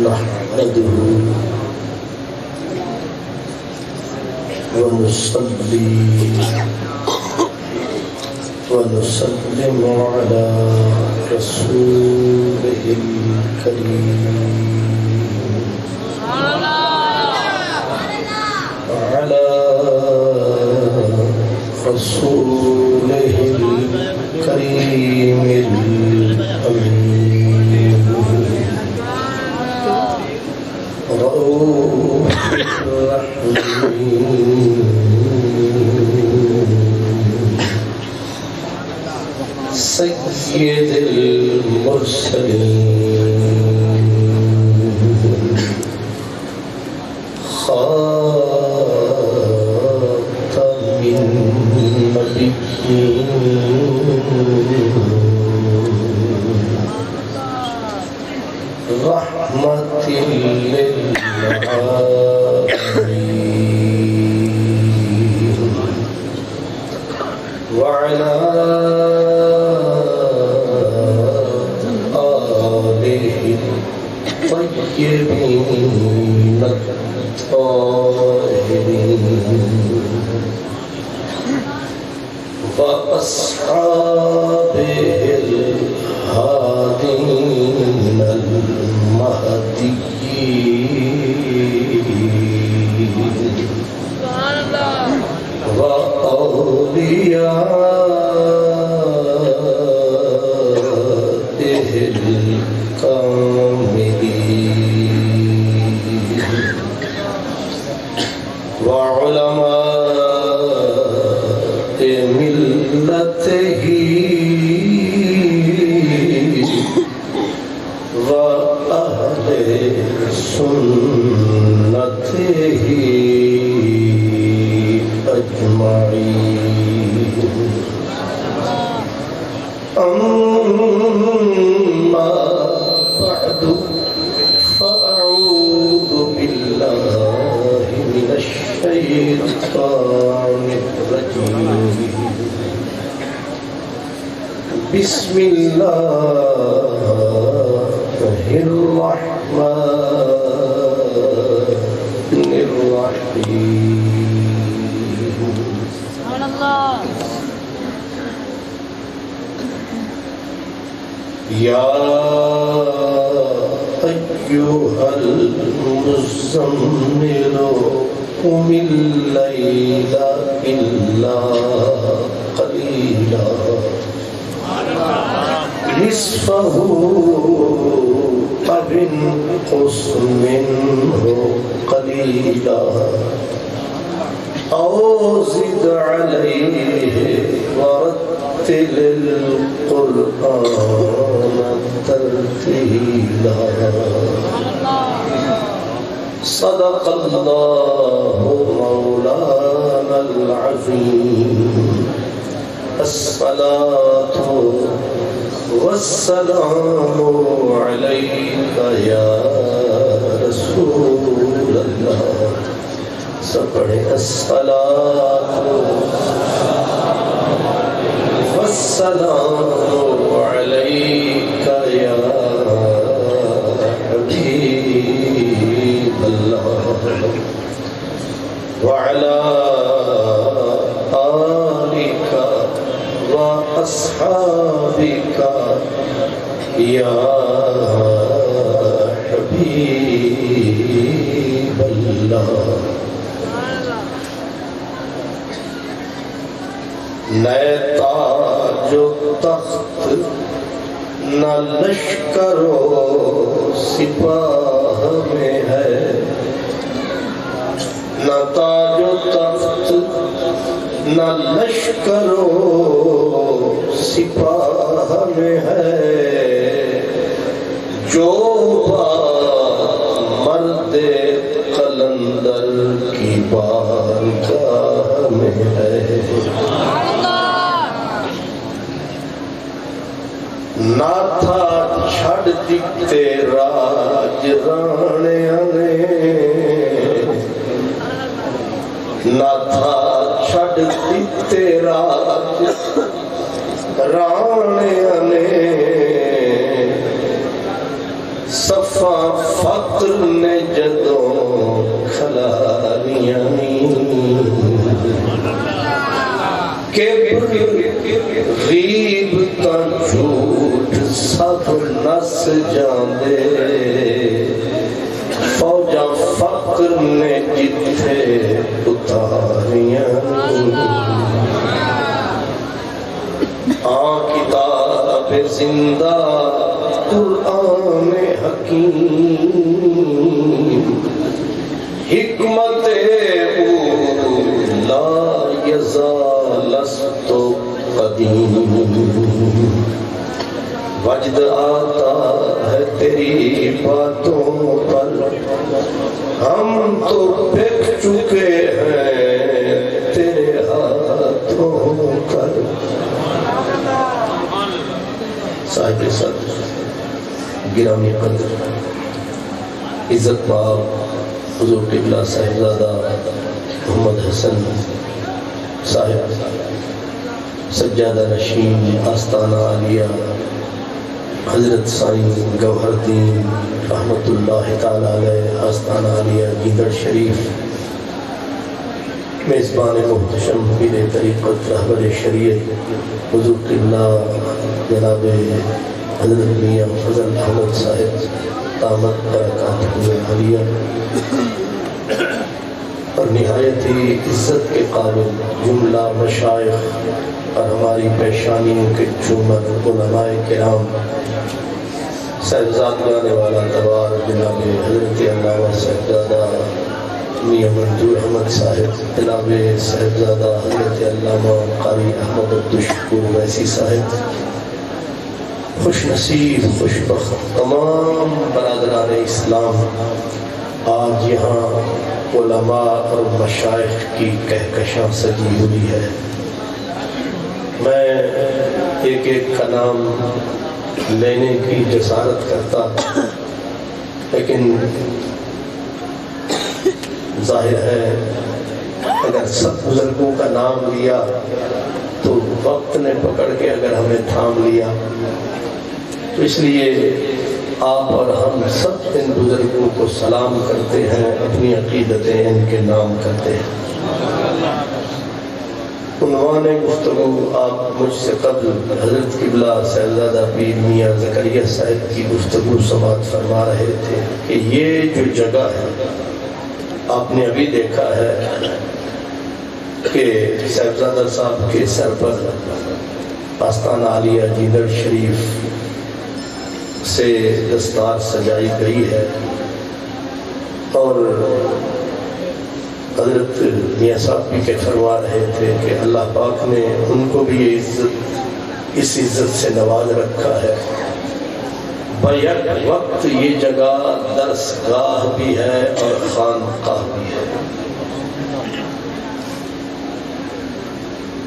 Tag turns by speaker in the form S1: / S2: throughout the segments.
S1: نحمده ونصلي ونسلم على رسوله الكريم وعلى رسوله الكريم الأمين رؤوف رحيم سيد المرسلين خاتم النبيين رحمة للعالمين وعلى الطيبين الطاهرين وأصحابه الهادين المهديين وأوليائه الكاملين وعلماء ملته وأهل سنته أجمعين أما بعد فأعوذ بالله من الشيطان الرجيم بسم الله الرحمن الرحيم سبحان الله يا أيها المزمل قم الليل إلا قليلا نصفه أو انقص منه قليلا أو زد عليه ورتل القرآن ترتيلا صدق الله مولانا العظيم الصلاة والسلام عليك يا رسول الله سبحان الصلاة والسلام عليك يا حبيب الله وعلى آلك وأصحابك يا حبيب الله نئے تاج و تخت نہ لشکر و سپاہ میں ہے نہ تاج و تخت نہ لشکر و سپاہ میں ہے جو بات مرد قلندر کی بارگاہ میں ہے نہ تھا چھڑ دکھتے راج رانیاں نے نہ تھا چھڑ دکھتے راج رانیاں نے صف دفعہ فقر نے جدوں کھلاریاں غیب تا جھوٹ سب نس جاندے فوجا فقر نے جتھے اتاریاں کتاب زندہ قرآن حکیم حکمت لا یزال است قدیم وجد آتا ہے تیری باتوں پر ہم تو بک چکے ہیں تیرے ہاتھوں پر صاحب صدر گرامی قدر عزت مآب حضور قبلہ صاحبزادہ محمد حسن صاحب سجادہ نشین آستانہ عالیہ حضرت سائیں گوہر الدین رحمت اللہ تعالی علیہ آستانہ عالیہ گیدڑ شریف میزبان محتشم پیر طریقت رہبر شریعت حضور قبلہ جناب حضرت میاں فضل احمد صاحب دامت برکاتہ عالیہ اور نہایت ہی عزت کے قابل جملہ مشائخ اور ہماری پیشانیوں کے جمر علماء کرام صاحبزاد لانے والا دوار جناب حضرت علامہ صاحبزادہ میاں منظور احمد صاحب جناب صاحبزادہ حضرت علامہ قاری احمد عبدالشکور ویسی صاحب خوش نصیب خوش بخت تمام برادران اسلام آج یہاں علماء اور مشائخ کی کہکشاں سجی ہوئی ہے میں ایک ایک کا نام لینے کی جسارت کرتا لیکن ظاہر ہے اگر سب بزرگوں کا نام لیا تو وقت نے پکڑ کے اگر ہمیں تھام لیا تو اس لیے آپ اور ہم سب ان بزرگوں کو سلام کرتے ہیں اپنی عقیدتیں ان کے نام کرتے ہیں عنوان گفتگو آپ مجھ سے قبل حضرت قبلہ صاحبزادہ پیر میاں زکریا صاحب کی گفتگو سماعت فرما رہے تھے کہ یہ جو جگہ ہے آپ نے ابھی دیکھا ہے کہ صاحبزادہ صاحب کے سر پر آستانہ عالیہ گیدڑ شریف سے دستار سجائی گئی ہے اور حضرت میاں صاحب بھی کہ فرما رہے تھے کہ اللہ پاک نے ان کو بھی یہ عزت اس عزت سے نواز رکھا ہے بیک وقت یہ جگہ درسگاہ بھی ہے اور خانقاہ بھی ہے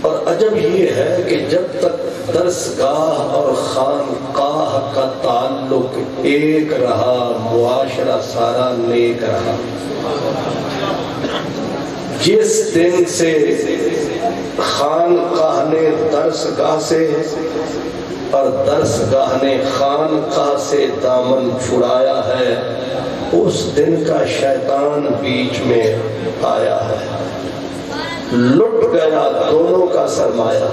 S1: اور عجب یہ ہے کہ جب تک درسگاہ اور خانقاہ کا تعلق ایک رہا معاشرہ سارا نیک رہا جس دن سے خانقاہ نے درسگاہ سے اور درسگاہ نے خانقاہ سے دامن چھڑایا ہے اس دن کا شیطان بیچ میں آیا ہے لٹ گیا دونوں کا سرمایہ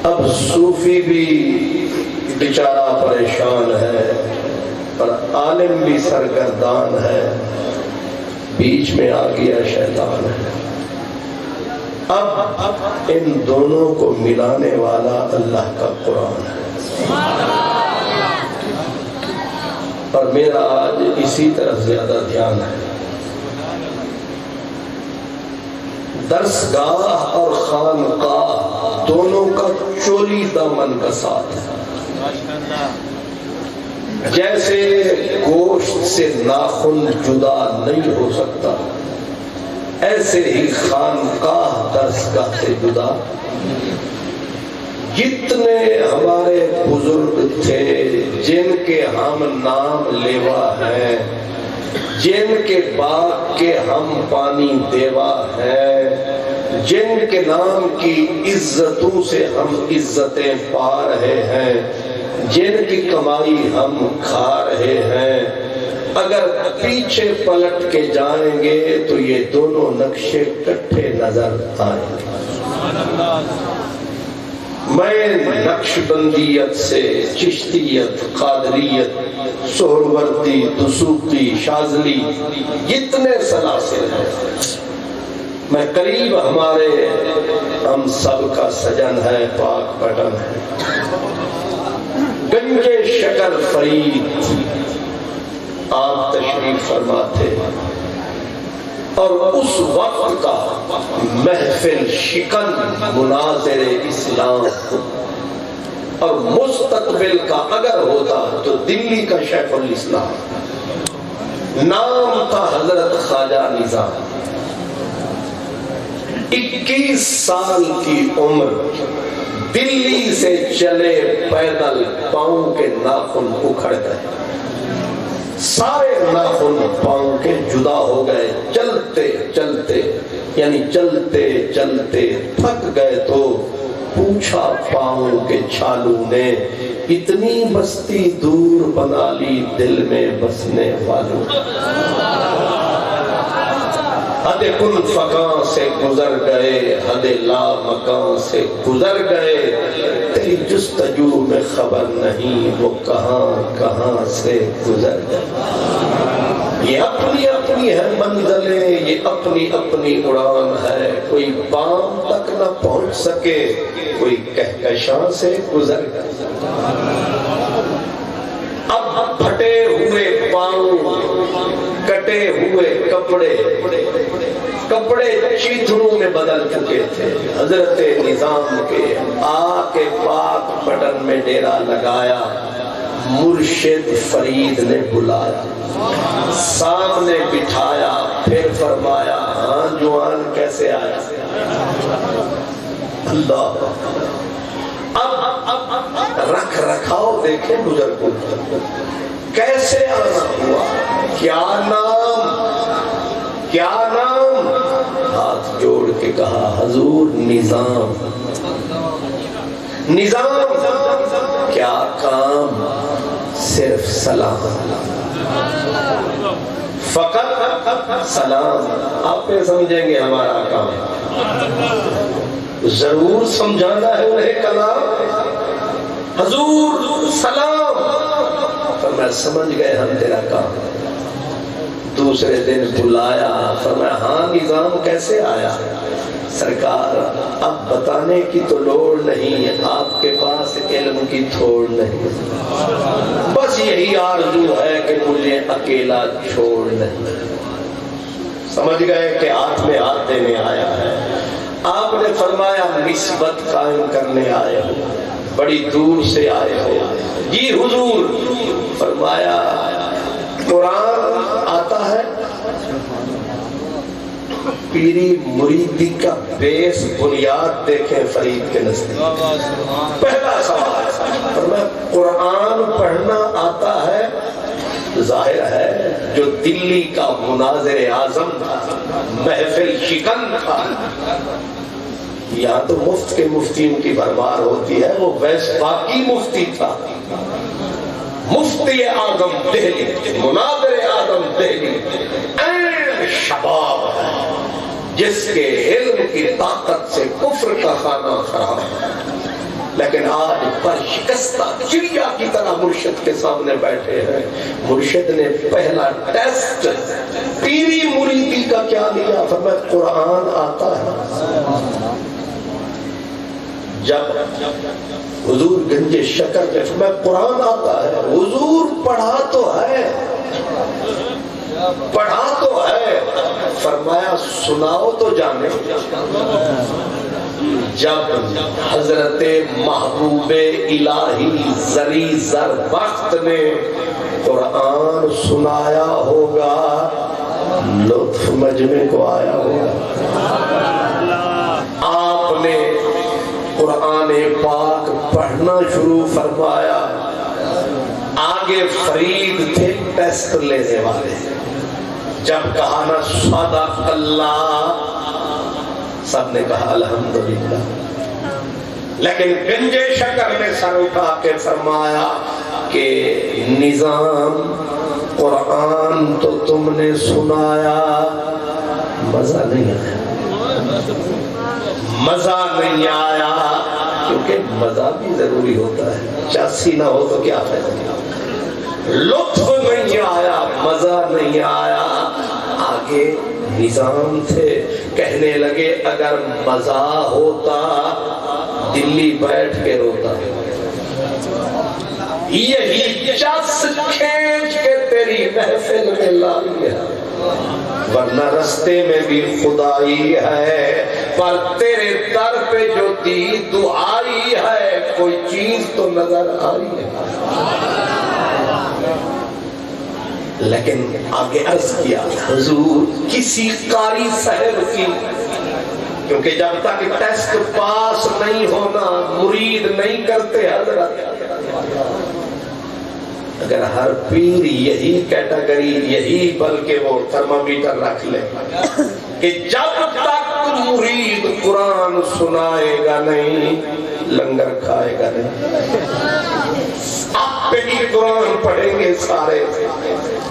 S1: اب صوفی بھی بیچارہ پریشان ہے اور عالم بھی سرگردان ہے بیچ میں آ گیا شیطان ہے اب ان دونوں کو ملانے والا اللہ کا قرآن ہے اور میرا آج اسی طرف زیادہ دھیان ہے درسگاہ اور خانقاہ دونوں کا چولی دامن کا ساتھ ہے جیسے گوشت سے ناخن جدا نہیں ہو سکتا ایسے ہی خانقاہ درسگاہ سے جدا جتنے ہمارے بزرگ تھے جن کے ہم نام لیوا ہیں جن کے باغ کے ہم پانی دیوا ہیں جن کے نام کی عزتوں سے ہم عزتیں پا رہے ہیں جن کی کمائی ہم کھا رہے ہیں، اگر پیچھے پلٹ کے جائیں گے تو یہ دونوں نقشے کٹھے نظر آئیں گے۔ میں نقش بندیت سے چشتیت، قادریت، سہروردی، دسوقی، شاذلی، جتنے سلاسل ہیں، میں قریب ہمارے ہم سب کا سجن ہے، پاک پٹن ہے، گنج شکر فرید آپ تشریف فرما تھے، اور اس وقت کا محفل شکن مناظر اسلام اور مستقبل کا اگر ہوتا تو دلی کا شیخ الاسلام، نام تھا حضرت خواجہ نظام، 21 سال کی عمر، دلی سے چلے پیدل، پاؤں کے ناخن اکھڑ گئے، سارے ناخن پاؤں کے جدا ہو گئے، چلتے چلتے یعنی چلتے چلتے تھک گئے تو پوچھا پاؤں کے چھالو نے، اتنی بستی دور بنا لی دل میں بسنے والوں، حد کل فقاں سے گزر گئے، حد لا مکان سے گزر گئے، تیری جستجو میں خبر نہیں وہ کہاں کہاں سے گزر گئے۔ یہ اپنی اپنی ہے منزلیں، یہ اپنی اپنی اڑان ہے، کوئی بام تک نہ پہنچ سکے، کوئی کہکشاں سے گزر گئے۔ اب پھٹے ہوئے پاؤں، کٹے ہوئے کپڑے چیتھڑوں میں بدل چکے تھے، حضرت نظام کے آ کے پاک پٹن میں ڈیرا لگایا، مرشد فرید نے بلایا، سامنے بٹھایا، پھر فرمایا ہاں جوان کیسے آیا؟ اللہ اب رکھ رکھاؤ دیکھیں بزرگوں، کیسے آنا ہوا، کیا نام، کیا نام؟ ہاتھ جوڑ کے کہا حضور نظام۔ نظام کیا کام؟ صرف سلام، فقط سلام۔ آپ نے سمجھیں گے ہمارا کام، ضرور سمجھانا ہے انہیں کلام، حضور سلام، فرمایا سمجھ گئے ہم تیرا کام۔ دوسرے دن بلایا، فرمایا ہاں نظام کیسے آیا؟ سرکار اب بتانے کی تو لوڑ نہیں، آپ کے پاس علم کی تھوڑ نہیں، بس یہی آرزو ہے کہ مجھے اکیلا چھوڑ نہیں۔ سمجھ گئے کہ ہاتھ میں ہاتھ دینے آیا ہے۔ آپ نے فرمایا نسبت قائم کرنے آئے ہو، بڑی دور سے آئے ہو؟ جی حضور۔ فرمایا قرآن آتا ہے؟ پیری مریدی کا بیس بنیاد دیکھیں فرید کے نزدیک۔ پہلا سوال فرمایا قرآن پڑھنا آتا ہے؟ ظاہر ہے جو دلی کا مناظر اعظم تھا، محفل شکن تھا، یہاں تو مفت کے مفتیوں کی بھرمار ہوتی ہے، وہ ویس باقی مفتی تھا، مفتی اعظم دہلی، مناظر اعظم دہلی، این شباب ہے جس کے علم کی طاقت سے کفر کا خانہ خراب ہے، لیکن آج پر شکستہ چڑیا کی طرح مرشد کے سامنے بیٹھے ہیں۔ مرشد نے پہلا ٹیسٹ پیری مریدی کا کیا لیا؟ فرمایا قرآن آتا ہے؟ جب حضور گنج شکر نے فرمایا قرآن آتا ہے، حضور پڑھا تو ہے، پڑھا تو ہے، فرمایا سناؤ تو جانے۔ جب حضرت محبوب الہی زری زربخت نے قرآن سنایا ہوگا، لطف مجمع کو آیا ہوگا۔ آپ نے قرآن پاک پڑھنا شروع فرمایا، آگے فرید تھے ٹیسٹ لینے والے، جب کہا نا صدق اللہ، سب نے کہا الحمدللہ۔ لیکن گنجے شکر نے سر اٹھا کے فرمایا کہ نظام قرآن تو تم نے سنایا، مزہ نہیں آیا، مزہ نہیں آیا، کیونکہ مزہ بھی ضروری ہوتا ہے، چاسی نہ ہو تو کیا فائدہ، لطف نہیں آیا، مزہ نہیں آیا۔ آگے نظام تھے، کہنے لگے اگر مزہ ہوتا دلی بیٹھ کے روتا، یہی چس کھینچ کے تیری محفل میں لا لیا، ورنہ رستے میں بھی خدائی ہے، پر تیرے در پہ جو دی دعائی ہے، کوئی چیز تو نظر آئی ہے۔ لیکن آگے عرض کیا حضور کسی قاری صاحب کی، کیونکہ جب تک ٹیسٹ پاس نہیں ہونا مرید نہیں کرتے حضرت، اگر ہر پیر یہی کیٹیگری یہی بلکہ وہ تھرمامیٹر رکھ لے کہ جب تک مرید قرآن سنائے گا نہیں لنگر کھائے گا نہیں، آپ پہ بھی قرآن پڑھیں گے سارے۔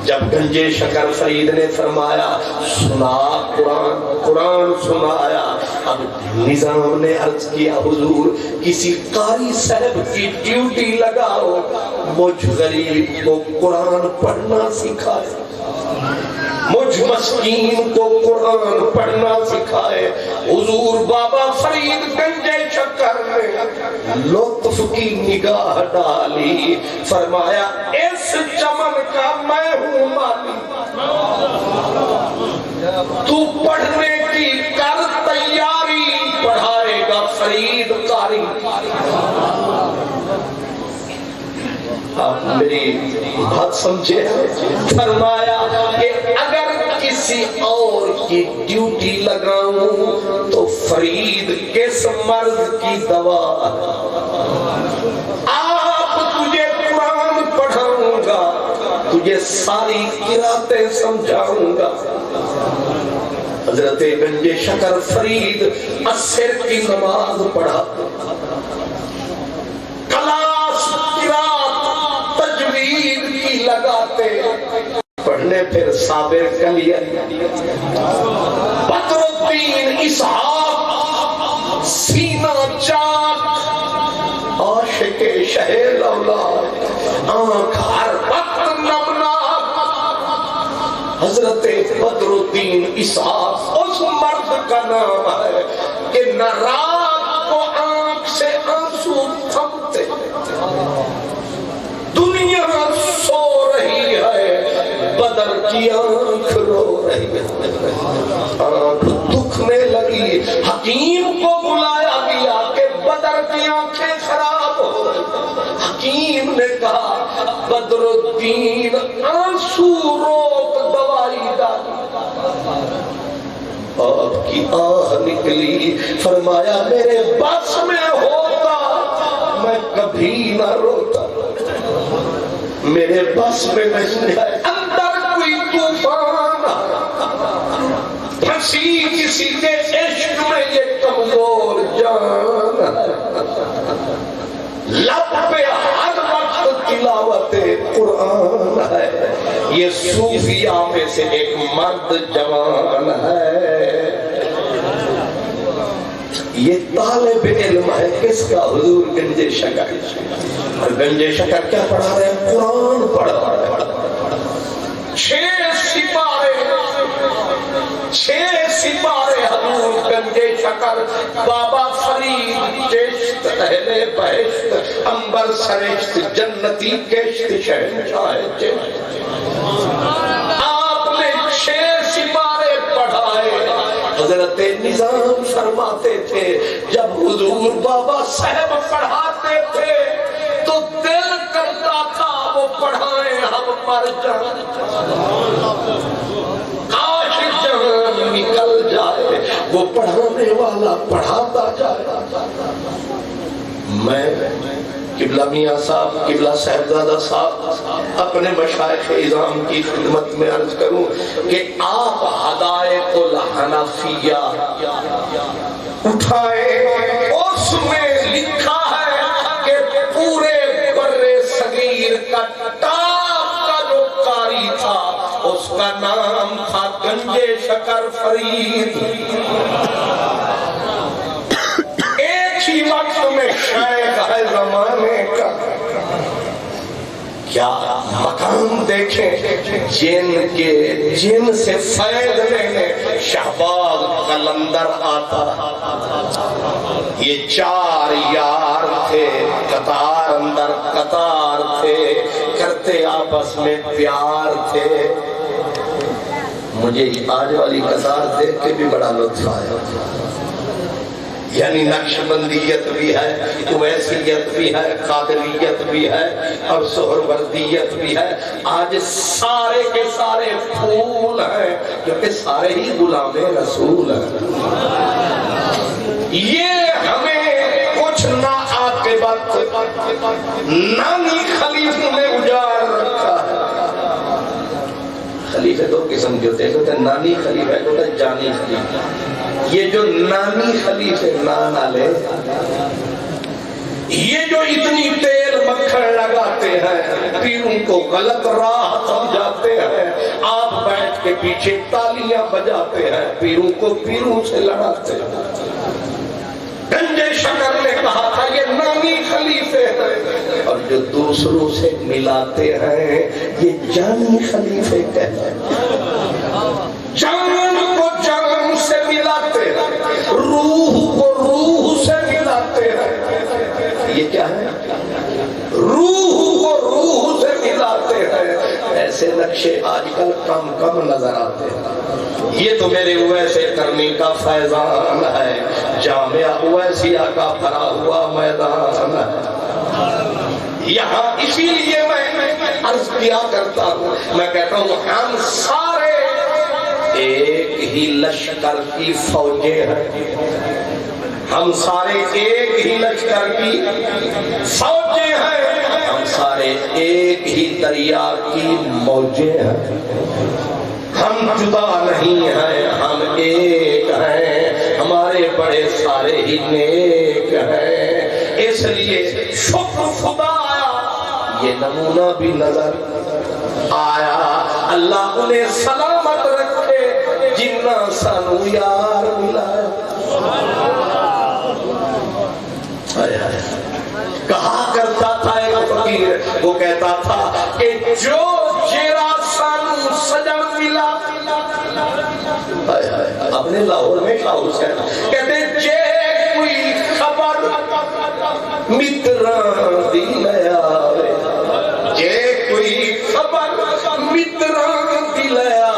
S1: جب گنجے شکر فرید نے فرمایا سنا قرآن، قرآن سنایا، اب نظام نے عرض کیا حضور کسی قاری صاحب کی ڈیوٹی لگاؤ، مجھ غریب کو قرآن پڑھنا سکھائے، مجھ مسکین کو قرآن پڑھنا سکھائے۔ حضور بابا فرید گنجے شکر نے لطف کی نگاہ ڈالی، فرمایا اس چمن کا میں ہوں مالی، تو پڑھنے کی کر تیاری، پڑھائے گا فرید قاری۔ آپ میری بات سمجھے، فرمایا کہ اگر کسی اور کی ڈیوٹی لگاؤں تو فرید کس مرض کی دوا، آپ تجھے قرآن پڑھاؤں گا، تجھے ساری قراتیں سمجھاؤں گا۔ حضرت گنجے شکر فرید عصر کی نماز پڑھا، کلاس قرات تجوید کی لگاتے، پڑھنے پھر صابر کلیہ، بدر الدین اسحاق سینہ چاک، عاشق شہ لولاد، آنکھ ہر وقت نمناک۔ حضرت بدر الدین اسحاق اس مرد کا نام ہے کہ نہ رات کو آنکھ سے آنسو تھمتے، دنیا سو رہی ہے بدر کی آنکھ رو رہی ہے، آنکھ دکھنے لگی، حکیم کو بلایا گیا کہ بدر کی آنکھیں خراب ہو رہی، حکیم نے کہا بدر الدین آنسو روک دوائی ڈالی، آپ کی آہ نکلی، فرمایا میرے بس میں ہوتا میں کبھی نہ روتا، میرے بس میں نہیں ہے، اندر کوئی طوفان پھنسی کسی کے عشق میں یہ کمزور جان، لب پہ ہر وقت تلاوت قرآن ہے، یہ صوفیاء میں سے ایک مرد جوان ہے، یہ طالب علم ہے کس کا؟ حضور گنجے شکر۔ اور گنجے شکر کیا پڑھا رہے ہیں؟ قرآن پڑھا رہے ہیں۔ 6 سپارے حضور گنجے شکر، بابا فرید چشت اہل بہشت، امبر سرشت جنتی کشت شہنشاہ چشت، آپ نے 6 سپارے پڑھائے۔ حضرت نظام فرماتے تھے جب حضور بابا صاحب پڑھاتے تھے تو دل کرتا تھا وہ پڑھائیں ہم مر جائیں، کاش جان نکل جائے، وہ پڑھانے والا پڑھاتا جائے۔ میں قبلہ میاں صاحب، قبلہ صاحبزادہ صاحب اپنے مشائخ اعظام کی خدمت میں عرض کروں کہ آپ حدائق الحنفیہ اٹھائیں، اس میں لکھا کا ٹاپ کا جو قاری تھا اس کا نام تھا گنجے شکر فرید۔ ایک ہی وقت میں شیخ ہے زمانے کا، کیا مقام دیکھیں جن سے فیض لینے شہباز قلندر آتا۔ یہ چار یار تھے، قطار اندر قطار تھے، کرتے آپس میں پیار تھے۔ مجھے آج والی قطار دیکھ کے بھی بڑا لطف آیا، یعنی نقشبندیت بھی ہے، اویسیت بھی ہے، قادریت بھی ہے اور سہروردیت بھی ہے۔ آج سارے کے سارے پھول ہیں کیونکہ سارے ہی غلام رسول ہیں۔ یہ ہمیں کچھ ناعاقبت نانی خلیفہ نے اجاڑ رکھا ہے۔ خلیفے دو قسم کے ہوتے ہیں، ایک ہوتا ہے نانی خلیفہ، ایک ہوتا ہے جانی خلیفہ۔ یہ جو نانی خلیفے نانا لے، یہ جو اتنی تیل مکھن لگاتے ہیں، پیروں کو غلط راہ سمجھاتے ہیں، آپ بیٹھ کے پیچھے تالیاں بجاتے ہیں، پیروں کو پیروں سے لڑاتے ہیں۔ گنجے شکر نے کہا تھا یہ نانی خلیفے ہیں، اور جو دوسروں سے ملاتے ہیں یہ جانی خلیفے کہتے ہیں۔ جان کو جان سے ملاتے ہیں، روح کو روح سے ملاتے ہیں۔ یہ کیا ہے؟ روح کو روح سے ملاتے ہیں۔ ایسے نقشے آج کل کم کم نظر آتے ہیں۔ یہ تو میرے اویس کرنی کا فیضان ہے، جامعہ اویسیہ کا بھرا ہوا میدان ہے۔ یہاں اسی لیے میں عرض کیا کرتا ہوں، میں کہتا ہوں ہم سارے ایک ہی لشکر کی فوجیں ہیں، ہم سارے ایک ہی لشکر کی فوجیں ہیں، ہم سارے ایک ہی دریا کی موجیں ہیں۔ ہم جدا نہیں ہیں، ہم ایک ہیں، ہمارے بڑے سارے ہی نیک ہیں۔ اس لیے شکر خدا آیا، یہ نمونہ بھی نظر آیا۔ اللہ انہیں سلامت رکھے جنہ سانو یار ملایا۔ کہا کرتا تھا ایک فقیر، وہ کہتا تھا کہ جو جیرا سانو سجن ملا، اپنے لاہور میں شاہ حسین کہتے جے کوئی خبر متران دی لیا، جے کوئی خبر متران دی لیا،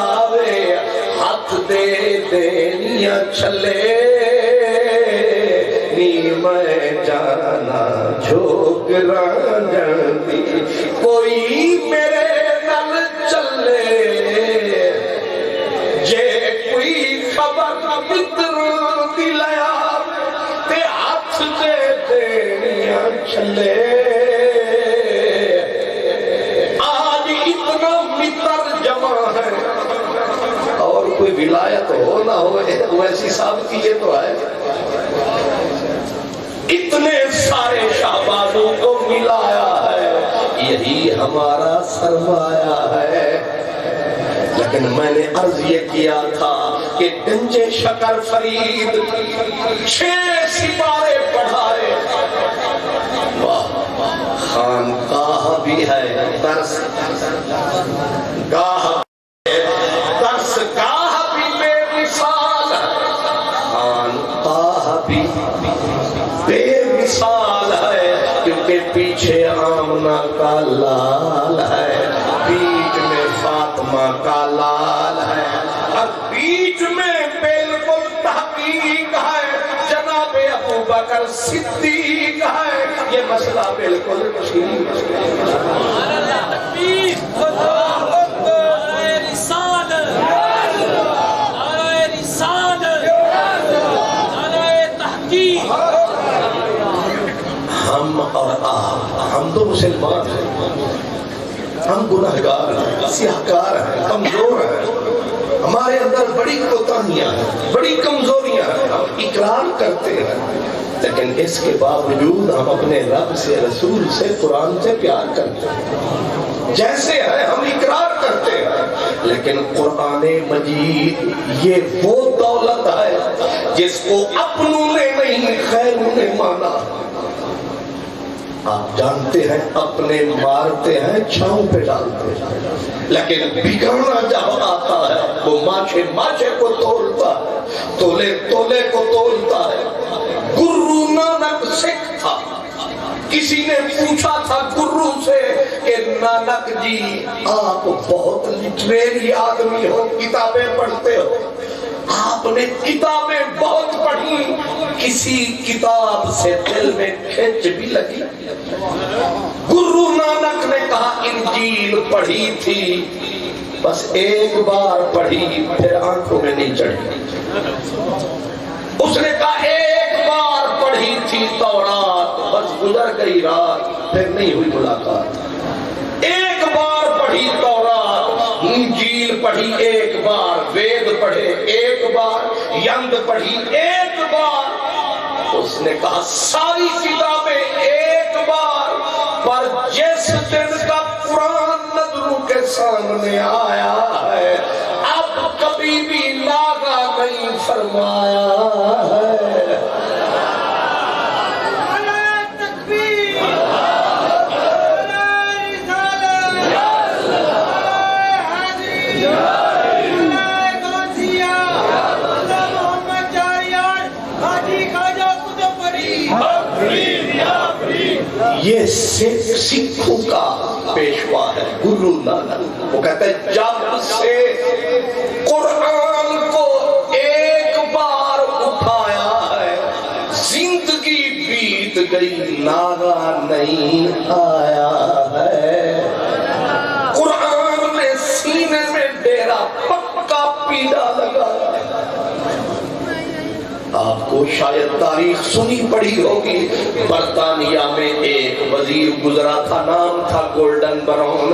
S1: ہاتھ دے دینیا چھلے نی میں جانا جھوگران جاندی، کوئی میرے نل چلے، جے کوئی خبر متران دی لیا تے ہاتھ دے دینیا چھلے۔ آج اتنا متر جمع ہے، اور کوئی ولایت ہو نہ ہو ویسی صاحب کی یہ تو ہے، اتنے سارے شہبازوں کو ملایا ہے، یہی ہمارا سرمایہ ہے۔ لیکن میں نے عرض یہ کیا تھا کہ گنجے شکر فرید 6 سپارے پڑھائے، خانقاہ بھی ہے، درس گاہ درس گاہ بھی بے مثال ہے، خانقاہ بھی بے مثال ہے، کیونکہ پیچھے آمنہ کا لال ہے، بیچ میں فاطمہ کا لال ہے، اور بیچ میں بالکل تحقیق ہے، جناب ابوبکر صدیق ہے۔ یہ مسئلہ بالکل ٹھیک ہم اور آپ، ہم تو مسلمان ہیں، ہم گناہگار ہیں، سیاہکار ہیں، کمزور ہیں، ہمارے اندر بڑی کوتاہیاں ہیں، بڑی کمزوریاں ہیں، ہم اقرار کرتے ہیں، لیکن اس کے باوجود ہم اپنے رب سے، رسول سے، قرآن سے پیار کرتے ہیں، جیسے ہیں ہم اقرار کرتے ہیں، لیکن قرآن مجید یہ وہ دولت ہے جس کو اپنوں نے نہیں خیروں نے مانا۔ آپ جانتے ہیں اپنے مارتے ہیں، چھاؤں پہ ڈالتے ہیں، لیکن بگانا جب آتا ہے وہ ماچھے ماچھے کو تولتا ہے، تولے تولے کو تولتا ہے۔ گرو نانک سکھ تھا، کسی نے پوچھا تھا گرو سے کہ نانک جی آپ بہت لٹریری آدمی ہو، کتابیں پڑھتے ہو، آپ نے کتابیں بہت پڑھی، کسی کتاب سے دل میں کھینچ بھی لگی؟ گرو نانک نے کہا انجیل پڑھی تھی، بس ایک بار پڑھی پھر آنکھوں میں نہیں چڑھی۔ اس نے کہا ایک بار پڑھی تھی تورات، بس گزر گئی رات پھر نہیں ہوئی ملاقات۔ ایک بار پڑھی تورات، انجیل پڑھی ایک بار، وید پڑھے ایک بار، یند پڑھی ایک بار۔ اس نے کہا ساری کتابیں ایک بار، پر جس دن کا قرآن نظروں کے سامنے آیا ہے اب کبھی بھی لاغا نہیں فرمایا ہے۔ یہ سکھوں کا پیشوا ہے گرو نانک۔ وہ کہتے ہیں جب سے قرآن کو ایک بار اٹھایا ہے زندگی بیت گئی، ناغا نہیں آیا ہے۔ قرآن نے سینے میں ڈیرا پکا پیڑا لگا۔ آپ کو شاید تاریخ سنی پڑی ہوگی، برطانیہ میں ایک وزیر گزرا تھا، نام تھا گولڈن براؤن۔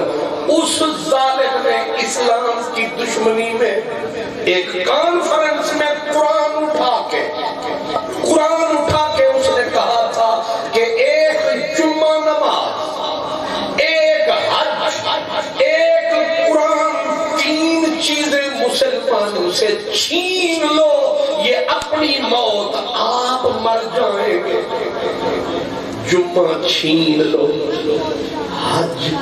S1: اس ظالم نے اسلام کی دشمنی میں ایک کانفرنس میں قرآن اٹھا کے اس نے کہا تھا کہ ایک جمعہ نماز، ایک حج، ایک قرآن، تین چیزیں مسلمانوں سے چھین لو، یہ اپنی موت آپ مر جائیں گے۔ جمعہ چھین لو، حج،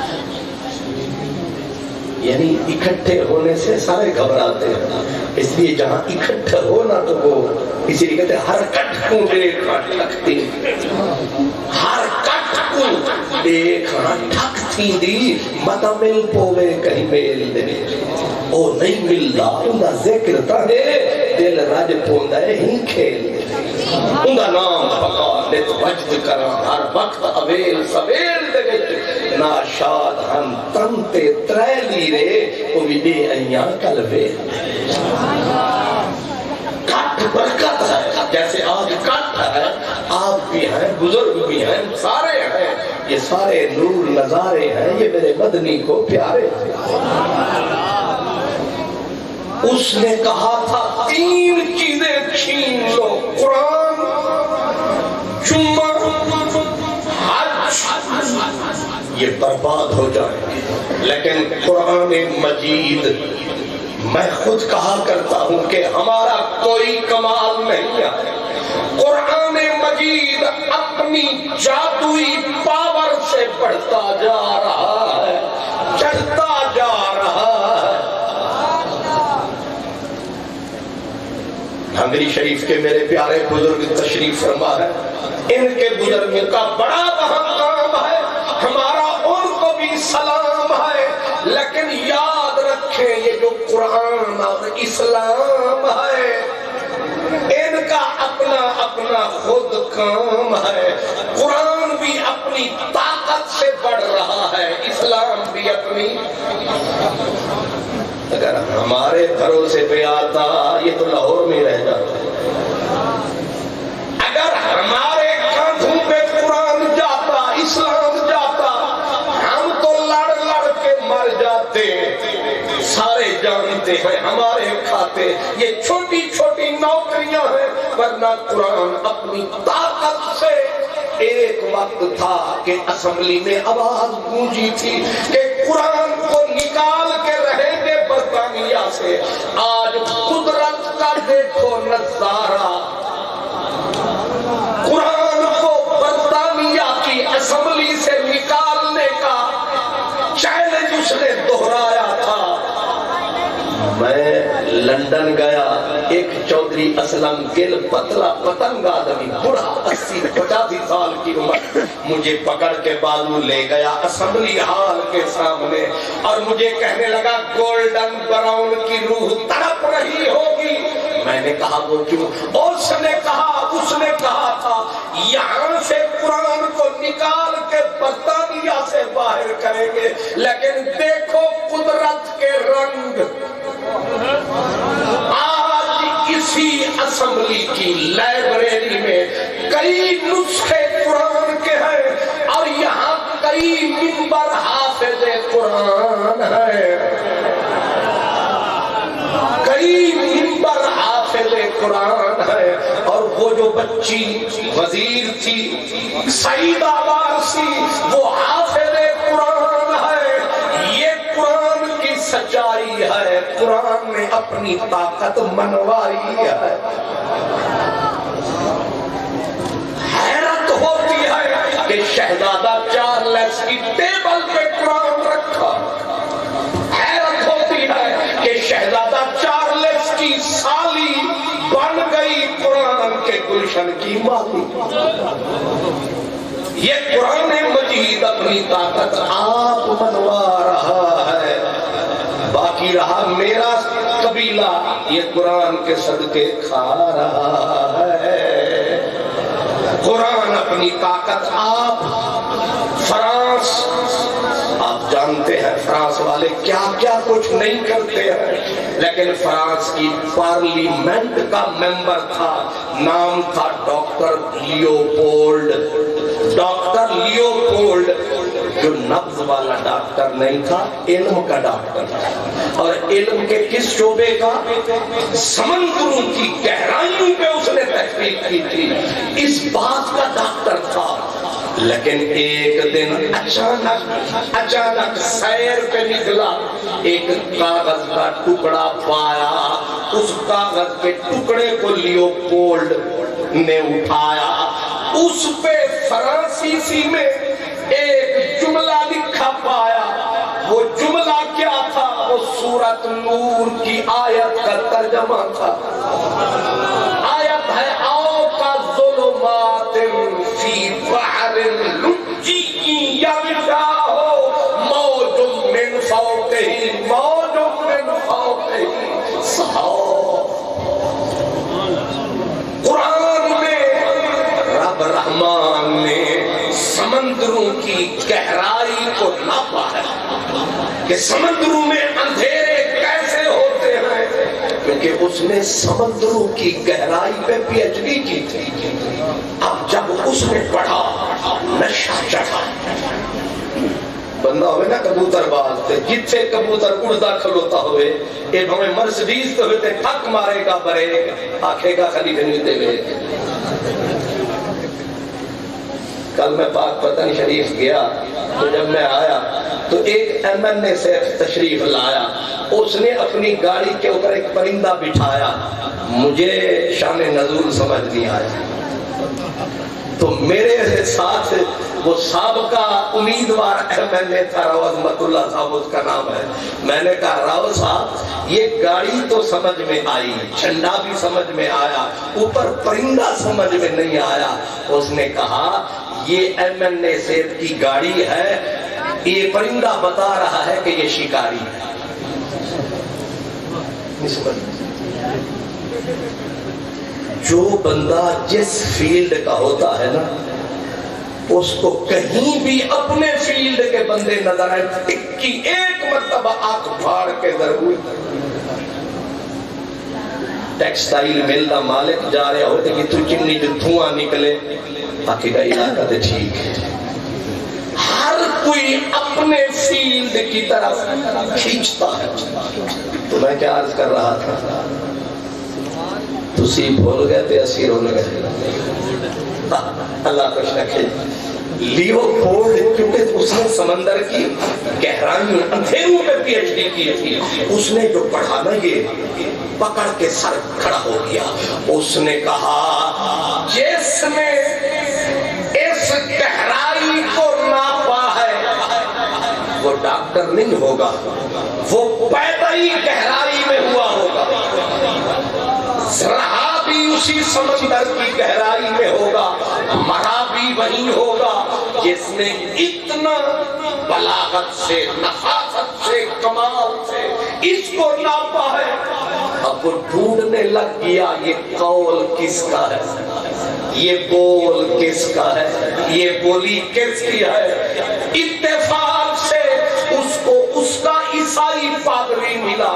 S1: یعنی اکٹھے ہونے سے سارے گھبراتے ہیں، اس لیے جہاں اکٹھے ہونا تو وہ اسی لیے کہتے ہیں ہر کٹ کو دیکھا ٹھکتی، ہر کٹ کو دیکھا ٹھکتی دی، متا مل پوے کہیں میل دے او نہیں ملدا، اندہ ذکر تاہے دل رج پوندا ہے ہی کھیل، اندہ نام پکا لت وجد کرا ہر وقت اویل سویل دے گئے، ناشاد ہم تنتے تریلی رے او بھی دے ایاں کلوے۔ کٹ برکت ہے، جیسے آج کٹ ہے، آپ بھی ہیں، بزرگ بھی ہیں، سارے ہیں، یہ سارے نور نظارے ہیں، یہ میرے مدنی کو پیارے ہیں۔ اس نے کہا تھا تین چیزیں چھین لو، قرآن، جمعہ، حج، یہ برباد ہو جائیں گے۔ لیکن قرآن مجید، میں خود کہا کرتا ہوں کہ ہمارا کوئی کمال نہیں ہے، قرآن مجید اپنی جادوئی پاور سے بڑھتا جا رہا ہے، چڑھتا جا رہا ہے۔ ہنگری شریف کے میرے پیارے بزرگ تشریف فرما ہے، ان کے بزرگوں کا بڑا اہم کام ہے، ہمارا ان کو بھی سلام ہے، لیکن یاد رکھیں یہ جو قرآن اور اسلام ہے ان کا اپنا اپنا خود کام ہے۔ قرآن بھی اپنی طاقت سے بڑھ رہا ہے، اسلام بھی اپنی۔ اگر ہمارے بھروسے پہ آتا یہ تو لاہور میں رہ جاتا، اگر ہمارے کاندھوں پہ قرآن جاتا، اسلام جاتا، ہم تو لڑ لڑ کے مر جاتے۔ سارے جانتے ہیں ہمارے کھاتے یہ چھوٹی چھوٹی نوکریاں ہیں، ورنہ قرآن اپنی طاقت طاقت سے ایک وقت تھا کہ اسمبلی میں آواز گونجی تھی کہ قرآن کو نکال کے رہیں گے برطانیہ سے. آج قدرت کا دیکھو نظارہ، قرآن کو برطانیہ کی اسمبلی سے نکالنے کا چیلنج اس نے دہرایا تھا. میں لندن گیا، ایک چودھری اسلم گل پتلا پتنگ آدمی بڑھا 80-85 سال کی عمر مجھے پکڑ کے بازو لے گیا اسمبلی ہال کے سامنے اور مجھے کہنے لگا گولڈن براؤن کی روح تڑپ رہی ہوگی. میں نے کہا وہ کیوں؟ اس نے کہا تھا یہاں سے قرآن کو نکال کے برطانیہ سے باہر کریں گے، لیکن دیکھو قدرت کے رنگ. آج اسی اسمبلی کی لائبریری میں کئی نسخے قرآن کے ہیں اور یہاں کئی منبر حافظ قرآن ہیں، کئی منبر حافظ قرآن ہے. اور وہ جو بچی وزیر تھی سعیدہ وارثی وہ حافظ قرآن ہے. یہ قرآن کی سچائی ہے، قرآن نے اپنی طاقت منوائی ہے. حیرت ہوتی ہے کہ شہزادہ چارلس کی ٹیبل پہ قرآن رکھا. حیرت ہوتی ہے کہ شہزادہ چارلس کی سالی بن گئی قرآن کے گلشن کی مالی. یہ قرآن مجید اپنی طاقت آپ منوا رہا ہے. باقی رہا میرا قبیلہ، یہ قرآن کے صدقے کھا رہا ہے. قرآن اپنی طاقت آپ فرانس، آپ جانتے ہیں فرانس والے کیا کیا کچھ نہیں کرتے ہیں، لیکن فرانس کی پارلیمنٹ کا ممبر تھا، نام تھا ڈاکٹر لیوپولڈ. ڈاکٹر لیوپولڈ جو نبض والا ڈاکٹر نہیں تھا، علم کا ڈاکٹر تھا. اور علم کے کس شعبے کا؟ سمندروں کی گہرائیوں پہ اس نے تحقیق کی تھی، اس بات کا ڈاکٹر تھا. لیکن ایک دن اچانک سیر پہ نکلا، ایک کاغذ کا ٹکڑا پایا. اس کاغذ کے ٹکڑے کو لیوپولڈ نے اٹھایا، اس پہ فرانسیسی میں ایک جملہ لکھا پایا. وہ جملہ کیا تھا؟ وہ سورۃ نور کی آیت کا ترجمہ تھا. آیت ہے آؤ کا ظلمات فی بحر لجی یغشاہ موج من فوقہ موج من فوقہ سحاب. قرآن میں رب رحمان نے سمندروں کی گہرائی کو ناپا ہے کہ سمندروں میں اندھیرے کیسے ہوتے ہیں، کیونکہ اس نے سمندروں کی گہرائی پہ پی ایچ ڈی کی تھی. اب جب اس نے پڑھا نشہ چڑھا. بندہ ہوئے نا کبوتر باز تے جتھے کبوتر اڑدا کھلوتا ہوئے اے بھویں مرسڈیز تو ہوتے ٹھک مارے گا برے آکھے گا خلیفہ نہیں دے وے. کل میں پاک پتن شریف گیا تو جب میں آیا تو ایک ایم این اے سے تشریف لایا. اس نے اپنی گاڑی کے اوپر ایک پرندہ بٹھایا. مجھے شان نزول سمجھ نہیں آیا تو میرے ساتھ وہ سابقہ امیدوار ایم این اے تھا، راؤ عظمت اللہ صاحب اس کا نام ہے. میں نے کہا راؤ صاحب یہ گاڑی تو سمجھ میں آئی، جھنڈا بھی سمجھ میں آیا، اوپر پرندہ سمجھ میں نہیں آیا. اس نے کہا یہ ایم این اے صاحب کی گاڑی ہے، یہ پرندہ بتا رہا ہے کہ یہ شکاری ہے. جو بندہ جس فیلڈ کا ہوتا ہے نا اس کو کہیں بھی اپنے فیلڈ کے بندے نظر آئے ٹکی ایک مرتبہ آنکھ پھاڑ کے ضرور. ٹیکسٹائل مل دا مالک جا رہے ہوتے کہ تو چمنی جو دھواں نکلے باقی کا علاقہ تو ٹھیک ہے. ہر کوئی اپنے فیلڈ کی طرف کھینچتا ہے. تو میں کیا عرض کر رہا تھا، تسی بھول گئے تھے اسی رول گئے. اللہ خوش رکھے لیو پولڈ کیونکہ اس نے سمندر کی گہرائیوں اندھیروں میں پی ایچ ڈی کی تھی. اس نے جو پڑھا نا یہ پکڑ کے سر کھڑا ہو گیا. اس نے کہا جس نے اس گہرائی کو ناپا ہے وہ ڈاکٹر نہیں ہوگا, وہ پیدا ہی گہرائی میں ہوا ہوگا, رہا بھی اسی سمندر کی گہرائی میں ہوگا, مرا بھی وہی ہوگا جس نے اتنا بلاغت سے, نفاست سے, کمال سے اس کو ناپا ہے. اب وہ ڈھونڈنے لگ گیا یہ قول کس کا ہے, یہ بول کس کا ہے, یہ بولی کس کی ہے. اتفاق سے اس کو اس کا عیسائی پادری ملا.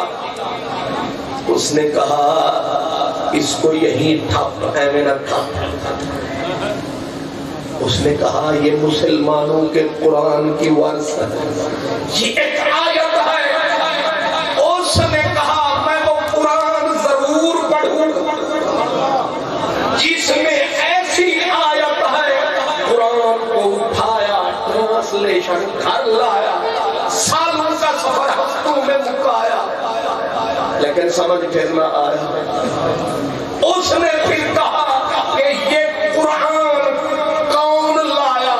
S1: اس نے کہا اس کو یہی ٹھپ ہے میرا ٹھپ. اس نے کہا یہ مسلمانوں کے قرآن کی ورث ہے, یہ ایک آیت ہے. اس نے کہا میں وہ قرآن ضرور پڑھوں جس میں ایسی آیت ہے. قرآن کو اٹھایا, ٹرانسلیشن گھر لایا, سالوں کا سفر ہفتوں میں مکایا, لیکن سمجھ پھر نہ آیا. اس نے پھر کہا کہ یہ قرآن کون لایا.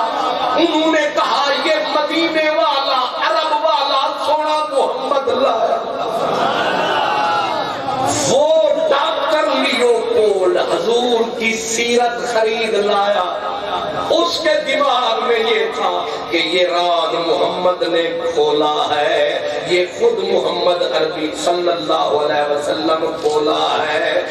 S1: انہوں نے کہا یہ مدینے والا, عرب والا سونا محمد لایا. وہ ڈاکٹر لیو پولڈ حضور کی سیرت خرید لایا. اس کے دماغ میں یہ تھا کہ یہ راز محمد نے کھولا ہے, یہ خود محمد عربی صلی اللہ علیہ وسلم کھولا ہے.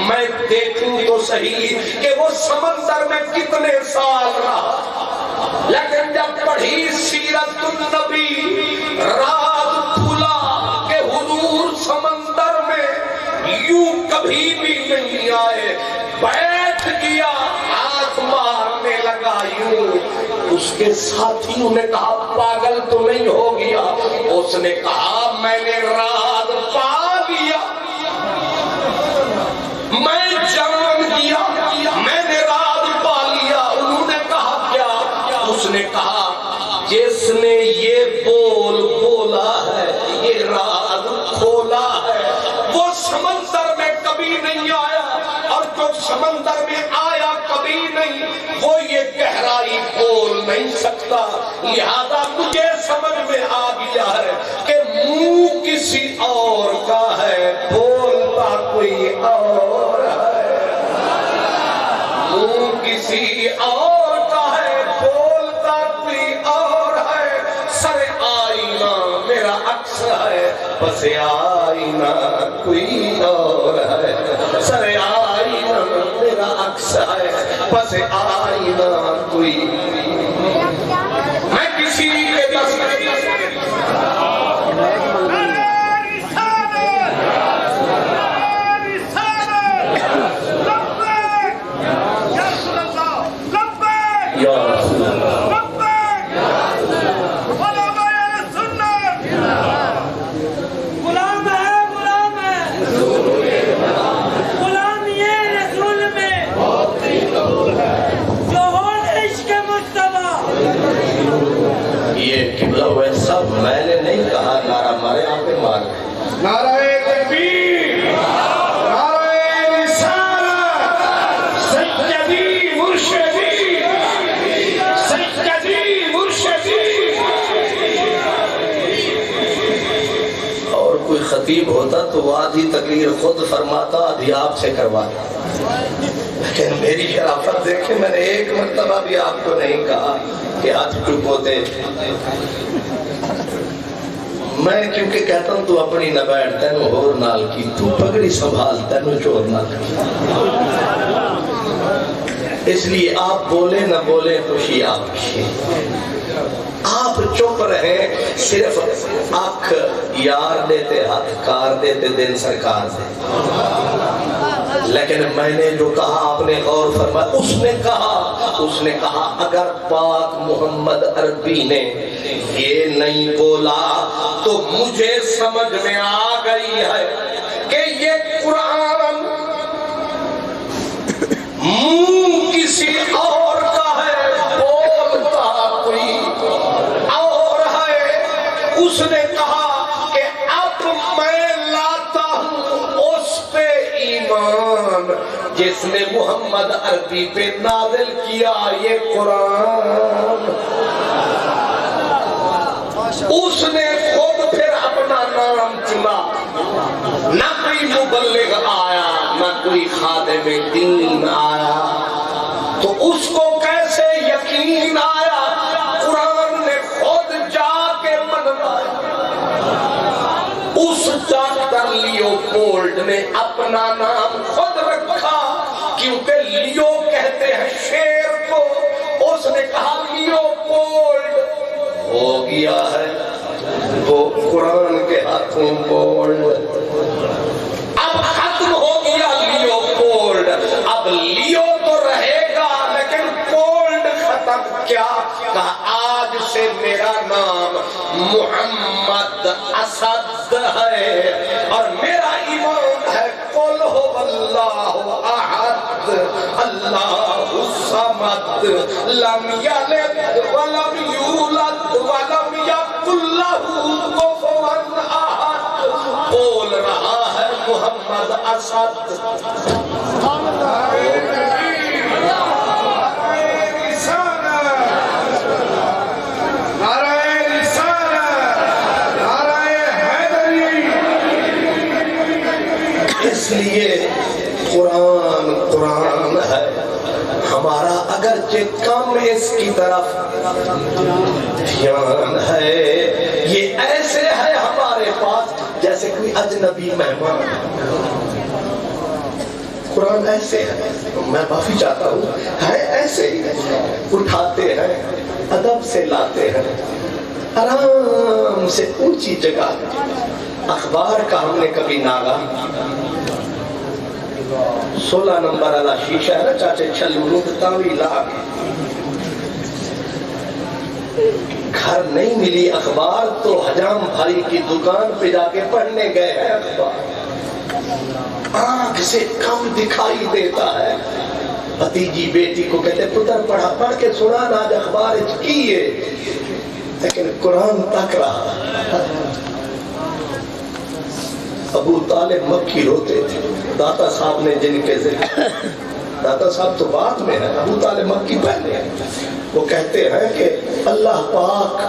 S1: میں دیکھوں تو صحیح کہ وہ سمندر میں کتنے سال رہا, لیکن جب پڑھی سیرت النبی راز کھلا کہ حضور سمندر میں یوں کبھی بھی نہیں آئے. بیٹھ گیا, ہاتھ مارنے لگا یوں. اس کے ساتھیوں نے کہا پاگل تو نہیں ہو گیا. اس نے کہا میں نے راز پا لیا, میں جان گیا, میں نے راز پا لیا. انہوں نے کہا کیا؟ اس نے کہا جس نے یہ بول بولا ہے, یہ راز کھولا ہے, وہ سمندر میں کبھی نہیں آیا, اور جو سمندر میں آیا کبھی نہیں وہ یہ گہرائی بول نہیں سکتا. لہذا مجھے سمجھ میں آ گیا ہے کہ منہ کسی اور کا ہے, بولتا کوئی اور ہے. منہ کسی اور کا ہے, بولتا کوئی اور ہے. سر آئینہ میرا عکس ہے, بس آئینہ کوئی اور ہے. سر آئینہ میرا عکس ہے, بس آئینہ کوئی. میں کسی کے دس ویسا میں نے نہیں کہا. نعرہ مارے آپ پہ مار گئے. نعرہ تکبیر, نعرہ رسالت, سجدی مرشدی, سجدی مرشدی. اور کوئی خطیب ہوتا تو وہ آدھی تقریر خود فرماتا, آدھی آپ سے کرواتا. لیکن میری شرافت دیکھیں, میں نے ایک مرتبہ بھی آپ کو نہیں کہا کہ ہاتھ چپ ہوتے. میں کیونکہ کہتا ہوں تو اپنی نہ بیٹھ, تینوں ہور نال کی, تو پگڑی سنبھال, تینوں چور نال کی. اس لیے آپ بولے نہ بولے خوشی آپ کی. آپ چپ رہے, صرف آنکھ یار دیتے, ہاتھ کار دیتے, دل سرکار دے. لیکن میں نے جو کہا آپ نے غور فرمایا. اس نے کہا اگر پاک محمد عربی نے یہ نہیں بولا تو مجھے سمجھ میں آ گئی ہے کہ یہ قرآن منہ کسی اور کہا کہ اب میں لاتا ہوں اس پہ ایمان جس نے محمد عربی پہ نازل کیا یہ قرآن. اس نے خود پھر اپنا نام چنا، نہ کوئی مبلغ آیا نہ کوئی خادم دین آیا. تو اس کو کیسے یقین آیا؟ قرآن نے خود جا کے منوایا. اس ڈاکٹر لیوپولڈ نے اپنا نام خود رکھا کیونکہ لیو کہتے ہیں شیر کو. اس نے کہا لیوپولڈ. ہو گیا ہے وہ قرآن کے ہاتھوں بولڈ. اب ختم ہو گیا لیوپولڈ. اب لیو تو رہے گا لیکن پولڈ ختم. کیا کہا؟ آج سے میرا نام محمد اسد ہے اور میرا ایمان ہے قل هو اللہ احد اللہ الصمد لم یلد ولم یولد ولم یکن له کفوا احد. بول رہا ہے محمد اسد. اس لیے قرآن قرآن ہے ہمارا، اگرچہ کم اس کی طرف دھیان ہے. یہ ایسے ہے ہمارے پاس جیسے کوئی اجنبی مہمان. قرآن ایسے ہے، میں معافی چاہتا ہوں، ہے ایسے ہی. اٹھاتے ہیں، ادب سے لاتے ہیں، آرام سے اونچی جگہ. اخبار کا ہم نے کبھی ناگا 16 نمبر والا شیشہ ہے نا چاچے چھلو تاوی لا کے گھر نہیں ملی اخبار تو حجام بھائی کی دکان پہ جا کے پڑھنے گئے ہیں. اخبار آنکھ سے کم دکھائی دیتا ہے. بھتیجی بیٹی کو کہتے پتر پڑھا، پڑھ کے سنا نا آج اخبار کی ہے. لیکن قرآن تک رہا. ابو طالب مکی روتے تھے. داتا صاحب نے جن کے ذکر، داتا صاحب تو بعد میں ہے، ابو طالب مکی پہلے ہیں. وہ کہتے ہیں کہ اللہ پاک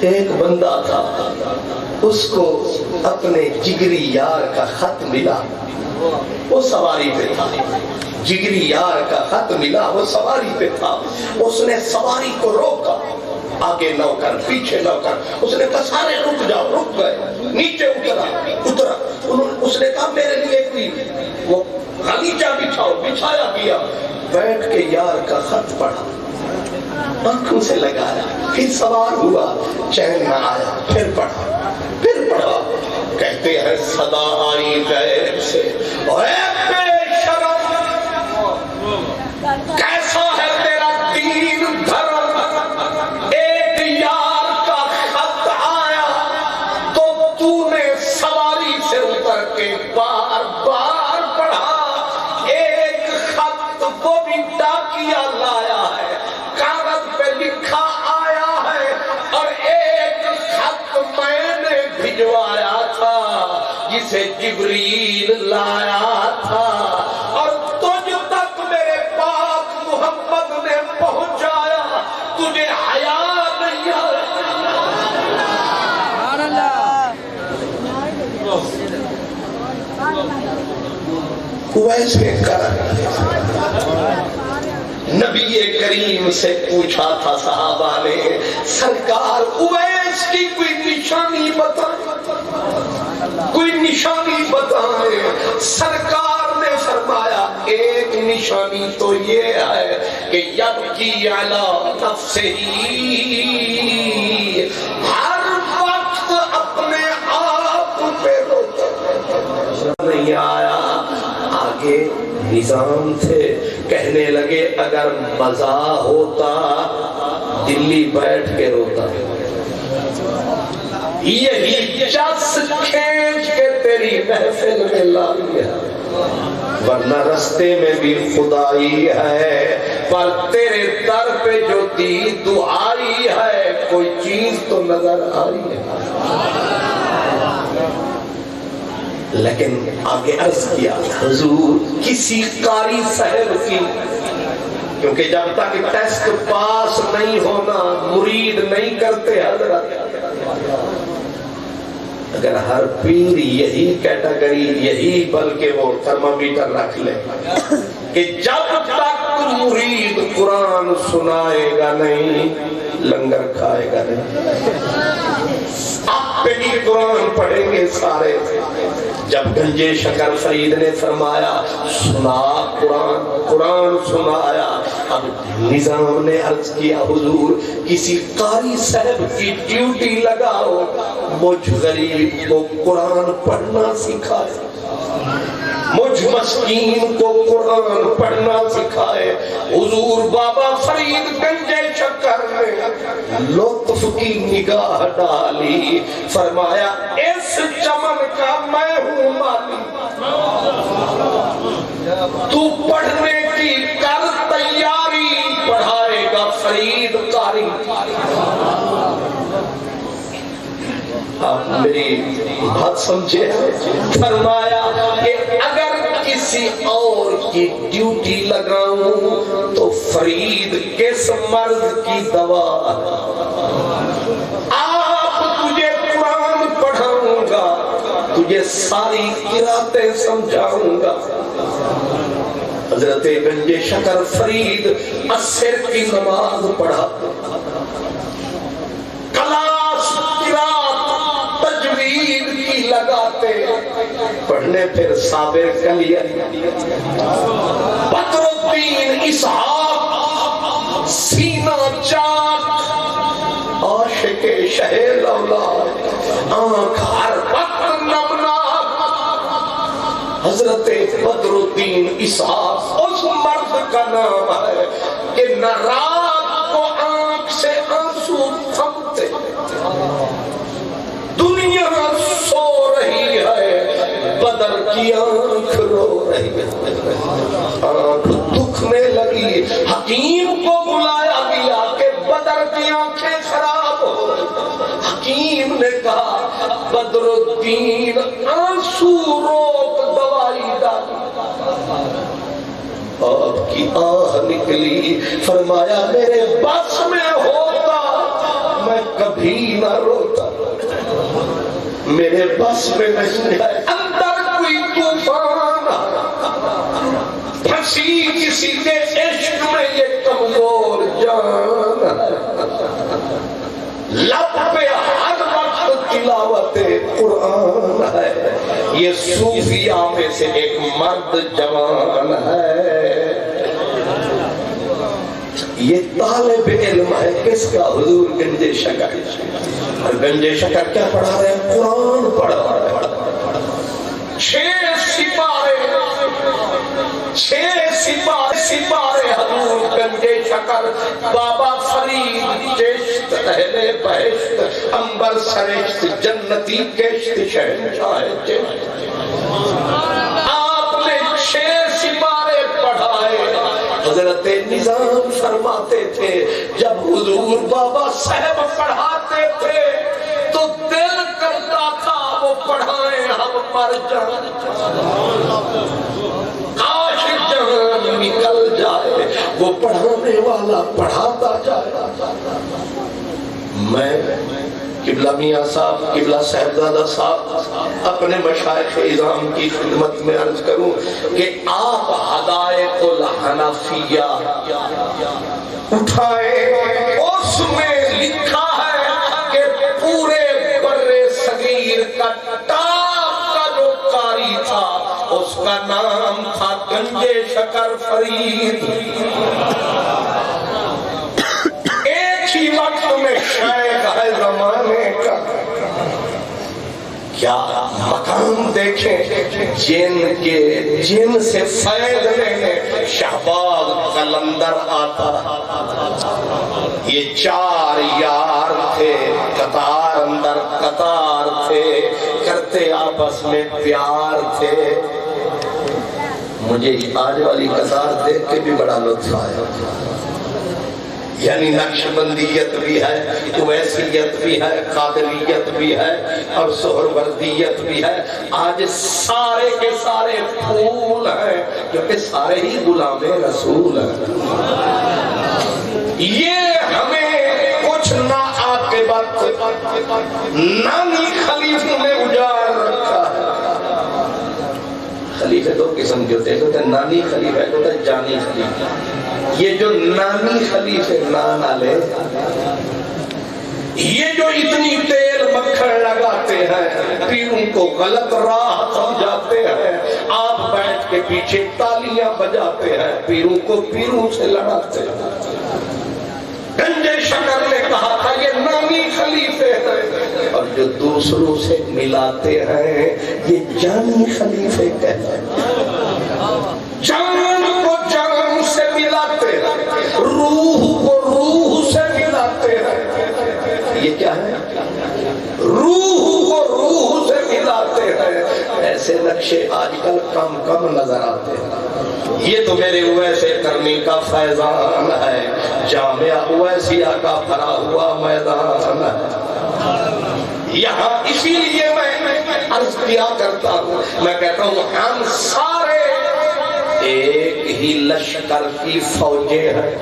S1: ایک بندہ تھا، اس کو اپنے جگری یار کا خط ملا، وہ سواری پہ تھا. جگری یار کا خط ملا، وہ سواری پہ تھا. اس نے سواری کو روکا، آگے نوکر پیچھے نوکر. اس نے کہا سارے رک جاؤ. رک گئے. نیچے اترا. اس نے کہا میرے لیے کوئی وہ غلیچہ بچھاؤ. بچھایا گیا. بیٹھ کے یار کا خط پڑھا، آنکھوں سے لگایا، پھر سوار ہوا، چین نہ آیا. پھر پڑھا، پھر پڑھا. کہتے ہیں صدا آئی غیب سے، اے بے شرم کیسا ہے تیرا دین دھرم. بار بار پڑھا. ایک خط وہ بھی ڈاکیا لایا ہے، کاغذ پہ لکھا آیا ہے، اور ایک خط میں نے بھجوایا تھا جسے جبریل لایا تھا، اور تجھ تک میرے پاک محمد نے پہنچایا. تجھے حیا نہیں آیا. ویسے کر نبی کریم سے پوچھا تھا صحابہ نے، سرکار اویس کی کوئی نشانی بتائیں، کوئی نشانی بتائیں. سرکار نے فرمایا ایک نشانی تو یہ ہے کہ یبکی علی نفسہ، ہر وقت اپنے آپ پہ روتا. نہیں آیا. آگے نظام تھے، کہنے لگے اگر مزہ ہوتا دلی بیٹھ کے روتا. یہی چس کھینچ کے تیری محفل میں لا لیا، ورنہ رستے میں بھی خدائی ہے، پر تیرے در پہ جو دی دعائی ہے کوئی چیز تو نظر آ رہی ہے، لیکن آگے عرض کیا حضور کسی قاری صاحب کی، کیونکہ جب تک ٹیسٹ پاس نہیں ہونا مرید نہیں کرتے حضرت۔ اگر ہر پیر یہی کیٹیگری یہی بلکہ وہ تھرمامیٹر رکھ لے کہ جب تک مرید قرآن سنائے گا نہیں لنگر کھائے گا نہیں، آپ پہ بھی قرآن پڑھیں گے سارے۔ جب گنجے شکر فرید نے فرمایا سنا قرآن، قرآن سنایا، اب نظام نے عرض کیا حضور کسی قاری صاحب کی ڈیوٹی لگاؤ مجھ غریب کو قرآن پڑھنا سکھائے، مجھ مسکین کو قرآن پڑھنا سکھائے۔ حضور بابا فرید گنجے شکر نے لطف کی نگاہ ڈالی، فرمایا اس چمن کا میں ہوں مالی، تو پڑھنے کی کر تیاری، پڑھائے گا فرید قاری۔ آپ میری بات سمجھے؟ فرمایا کہ اگر کسی اور کی ڈیوٹی لگاؤں تو فرید کس مرض کی دوا، آپ تجھے قرآن پڑھاؤں گا، تجھے ساری قراتیں سمجھاؤں گا۔ حضرت گنجے شکر فرید عصر کی نماز پڑھا، کلاس قرات تجوید کی لگاتے پڑھنے، پھر صابر کلیہ بدر الدین اسحاق سینہ چاک عاشق شہ لولاد آنکھ ہر وقت نمناک، حضرت بدر الدین اسحاق اس مرد کا نام ہے کہ نہ رات کو آنکھ سے آنسو تھمتے، دنیا سو رہی ہے بدر کی آنکھ رو رہی ہے، آنکھ دکھنے لگی، حکیم کو بلایا گیا کہ بدر کی آنکھیں خراب ہو رہی، حکیم نے کہا بدر الدین آنسو روک دوائی ڈالی، آپ کی آہ نکلی، فرمایا میرے بس میں ہوتا میں کبھی نہ روتا، میرے بس میں نہیں ہے، اندر کوئی طوفان پھنسی کسی کے عشق میں یہ کمزور جان، لب پہ ہر وقت تلاوت قرآن ہے، یہ صوفیاء میں سے ایک مرد جوان ہے، یہ طالب علم ہے کس کا؟ حضور گنجے شکر۔ اور گنجے شکر کیا پڑھا رہے ہیں؟ قرآن پڑھا رہے ہیں۔ 6 سپارے حضور گنجے شکر، بابا فرید چشت اہل بہشت، انبر سرشت جنتی کشت شہنشاہ چشت، آپ نے 6 سپارے پڑھائے۔ حضرت نظام فرماتے تھے جب حضور بابا صاحب پڑھاتے تھے تو دل کرتا تھا وہ پڑھائیں ہم مر جائیں، کاش جان نکل جائے، وہ پڑھانے والا پڑھاتا جائے۔ میں قبلہ میاں صاحب، قبلہ صاحبزادہ صاحب اپنے مشائخ اعظام کی خدمت میں عرض کروں کہ آپ حدائق الحنفیہ اٹھائیں، اس میں لکھا ہے کہ پورے بر صغیر کا ٹاپ کا جو قاری تھا اس کا نام تھا گنجے شکر فرید۔ ایک ہی وقت میں شیخ ہے زمانے کا، کیا مقام دیکھیں، جن سے فیض لینے شہباز قلندر آتا، یہ 4 یار تھے، قطار اندر قطار تھے، کرتے آپس میں پیار تھے۔ مجھے آج والی قطار دیکھ کے بھی بڑا لطف آیا، یعنی نقش بندیت بھی ہے، ویسیت بھی ہے، قادریت بھی ہے اور سہروردیت بھی ہے۔ آج سارے کے سارے پھول ہیں کیونکہ سارے ہی غلام رسول ہیں۔ یہ ہمیں کچھ ناعاقبت نانی خلیفوں نے اجاڑ رکھا ہے۔ خلیفے دو قسم کے ہوتے ہیں، ایک ہوتا ہے نانی خلیفہ، ایک ہوتا ہے جانی خلیفہ۔ یہ جو نانی خلیفے نان والے، یہ جو اتنی تیل مکھن لگاتے ہیں، پیروں کو غلط راہ سمجھاتے ہیں، آپ بیٹھ کے پیچھے تالیاں بجاتے ہیں، پیروں کو پیروں سے لڑاتے ہیں۔ گنجے شکر نے کہا تھا یہ نامی خلیفے ہیں، اور جو دوسروں سے ملاتے ہیں یہ جانی خلیفے کہتے ہیں۔ جان کو جان سے ملاتے ہیں، روح کو روح سے ملاتے ہیں۔ یہ کیا ہے؟ روح کو روح سے ملاتے ہیں۔ ایسے نقشے آج کل کم کم نظر آتے ہیں۔ یہ تو میرے اویس کرمی کا فیضان ہے، جامعہ اویسیہ کا بھرا ہوا میدان ہے۔ یہاں اسی لیے میں عرض کیا کرتا ہوں، میں کہتا ہوں ہم سارے ایک ہی لشکر کی فوجیں ہیں،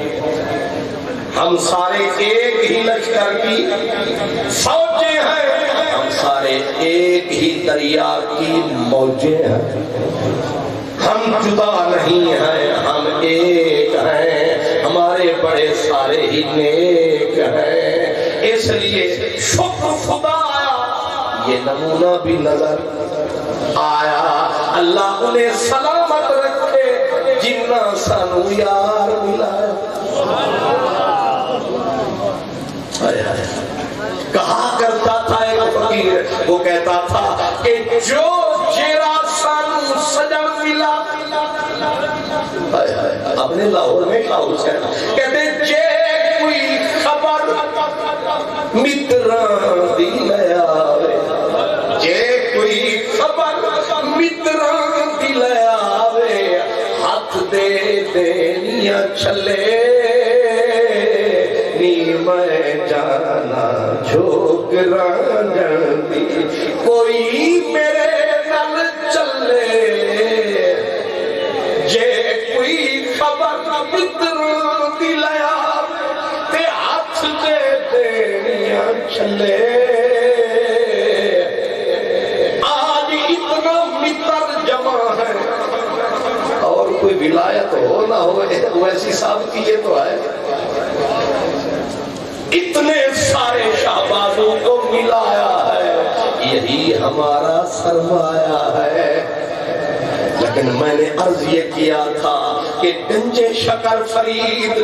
S1: ہم سارے ایک ہی لشکر کی فوجیں ہیں، ہم سارے ایک ہی دریا کی موجیں ہیں۔ ہم جدا نہیں ہیں، ہم ایک ہیں، ہمارے بڑے سارے ہی نیک ہیں۔ اس لیے شکر خدایا یہ نمونہ بھی نظر آیا۔ اللہ انہیں سلامت رکھے جنہ سانو یار ملایا۔ کہا کرتا تھا ایک فقیر، وہ کہتا تھا کہ جو جیرا سانو سجن ملا، اپنے لاہور میں کہاؤس کہتے جے کوئی خبر متران دی لیاوے، جے کوئی خبر متران دی لیاوے، ہاتھ دے دینیا چھلے نی میں جانا جھوکران جاندی، کوئی میرے نل چلے، جے کوئی خبر متران دی لیاوے تے ہاتھ دے دینیا چھلے۔ آج اتنا متر جمع ہے، اور کوئی ولایت ہو نہ ہو ویسی صاحب کی یہ تو ہے، اتنے سارے شہبازوں کو ملایا ہے، یہی ہمارا سرمایہ ہے۔ لیکن میں نے عرض یہ کیا تھا کہ گنجے شکر فرید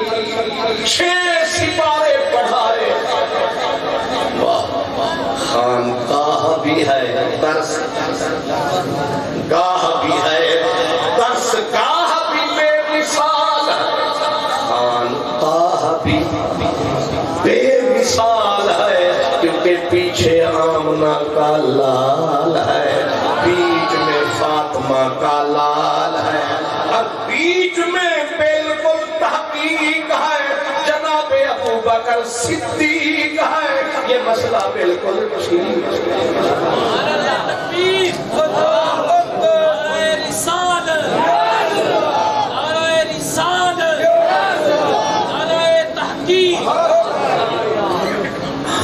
S1: 6 سپارے پڑھائے، خانقاہ بھی ہے، درس گاہ بھی ہے، درس گاہ بھی بے مثال ہے، خانقاہ بھی بے مثال ہے، کیونکہ پیچھے آمنہ کا لال ہے، بیچ میں فاطمہ کا لال ہے، اور بیچ میں بالکل تحقیق ہے، جناب ابو بکر صدیق ہے۔ یہ مسئلہ بالکل ٹھیک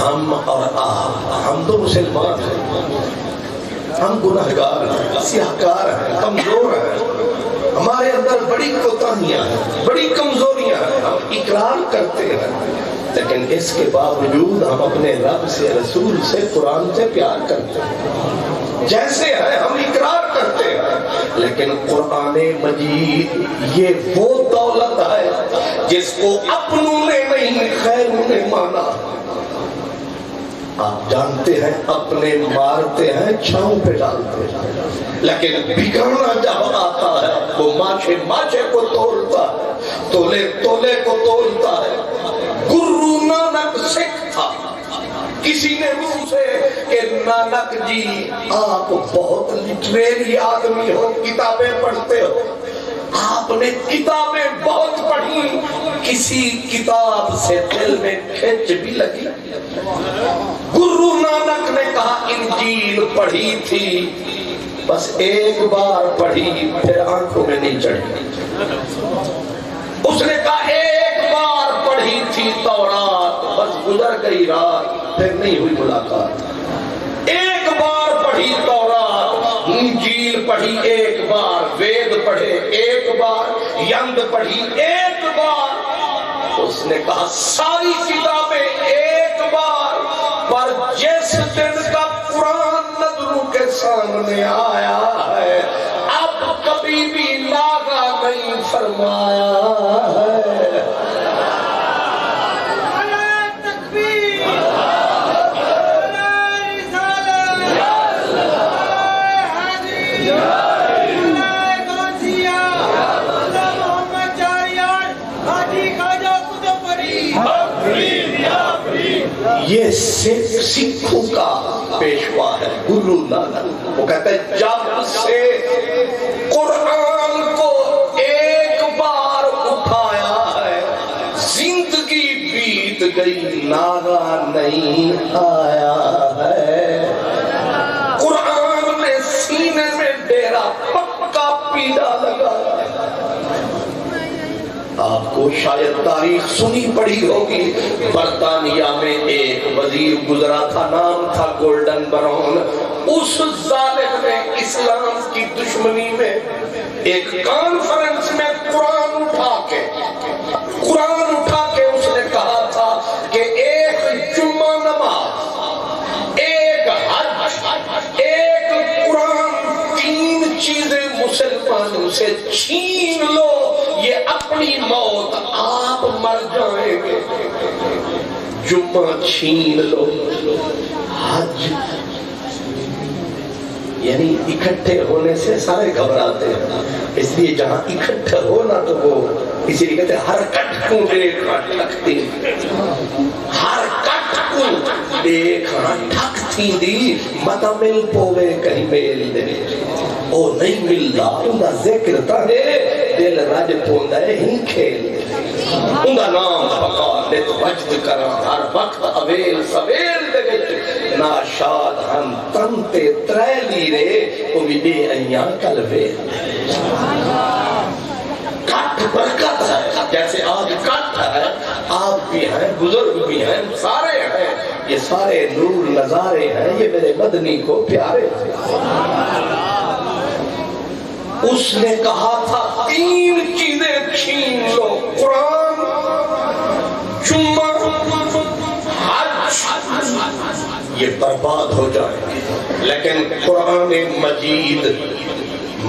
S1: ہم اور آپ، ہم تو مسلمان ہیں، ہم گناہگار ہیں، سیاہکار ہیں، کمزور ہیں، ہمارے اندر بڑی کوتاہیاں ہیں، بڑی کمزوریاں ہیں، ہم اقرار کرتے ہیں، لیکن اس کے باوجود ہم اپنے رب سے، رسول سے، قرآن سے پیار کرتے ہیں، جیسے ہیں ہم اقرار کرتے ہیں۔ لیکن قرآن مجید یہ وہ دولت ہے جس کو اپنوں نے نہیں خیروں نے مانا۔ آپ جانتے ہیں اپنے مارتے ہیں، چھاؤں پہ ڈالتے ہیں، لیکن بگڑنا جب آتا ہے وہ ماچھے ماچھے کو توڑتا ہے، تولے تولے کو توڑتا ہے۔ گرو نانک سکھ تھا، کسی نے منہ سے کہ نانک جی آپ بہت لٹریری آدمی ہو، کتابیں پڑھتے ہو، آپ نے کتابیں بہت پڑھی، کسی کتاب سے دل میں کھینچ بھی لگی؟ گرو نانک نے کہا انجیل پڑھی تھی، بس ایک بار پڑھی پھر آنکھوں میں نہیں چڑھی۔ اس نے کہا ایک بار پڑھی تھی تورات، بس گزر گئی رات پھر نہیں ہوئی ملاقات۔ ایک بار پڑھی تورات، انجیل پڑھی ایک بار، وید پڑھے ایک بار، یند پڑھی ایک بار۔ اس نے کہا ساری کتابیں ایک بار، پر جس دن کا قرآن نظروں کے سامنے آیا ہے اب کبھی بھی لاغا نہیں فرمایا ہے۔ یہ سکھوں کا پیشوا ہے گرو نانک۔ وہ کہتے ہیں جب سے قرآن کو ایک بار اٹھایا ہے زندگی بیت گئی ناغا نہیں آیا ہے۔ قرآن نے سینے میں ڈیرا پکا پیڑا لگا۔ آپ کو شاید تاریخ سنی پڑی ہوگی، برطانیہ میں ایک وزیر گزرا تھا، نام تھا گولڈن براؤن۔ اس ظالم نے اسلام کی دشمنی میں ایک کانفرنس میں قرآن اٹھا کے اس نے کہا تھا کہ ایک جمعہ نماز، ایک حج، ایک قرآن، تین چیزیں مسلمانوں سے چھین لو، یہ اپنی موت آپ مر جائیں گے۔ جمعہ چھین لو، حج، یعنی اکٹھے ہونے سے سارے گھبراتے ہیں، اس لیے جہاں اکٹھے ہونا تو وہ اسی لیے کہتے ہیں ہر کٹ کو دیکھا ٹھکتی، ہر کٹ کو دیکھا ٹھکتی دی، متا مل پوے کہیں میل دے، او نہیں ملدا انہا ذکر تانے دل رج پوندا ہے ہی کھیل، انہا نام پکار لیت وجد کرا ہر وقت اویل سویل دے گئے ناشاد ہم تنتے تریلی رے امیدے ایاں کلوے۔ کٹ برکت ہے، جیسے آج کٹ ہے، آپ بھی ہیں، بزرگ بھی ہیں، سارے ہیں، یہ سارے نور نظارے ہیں، یہ میرے مدنی کو پیارے ہیں۔ اس نے کہا تھا تین چیزیں چھین لو، قرآن، جمعہ، حج، یہ برباد ہو جائیں گے۔ لیکن قرآن مجید،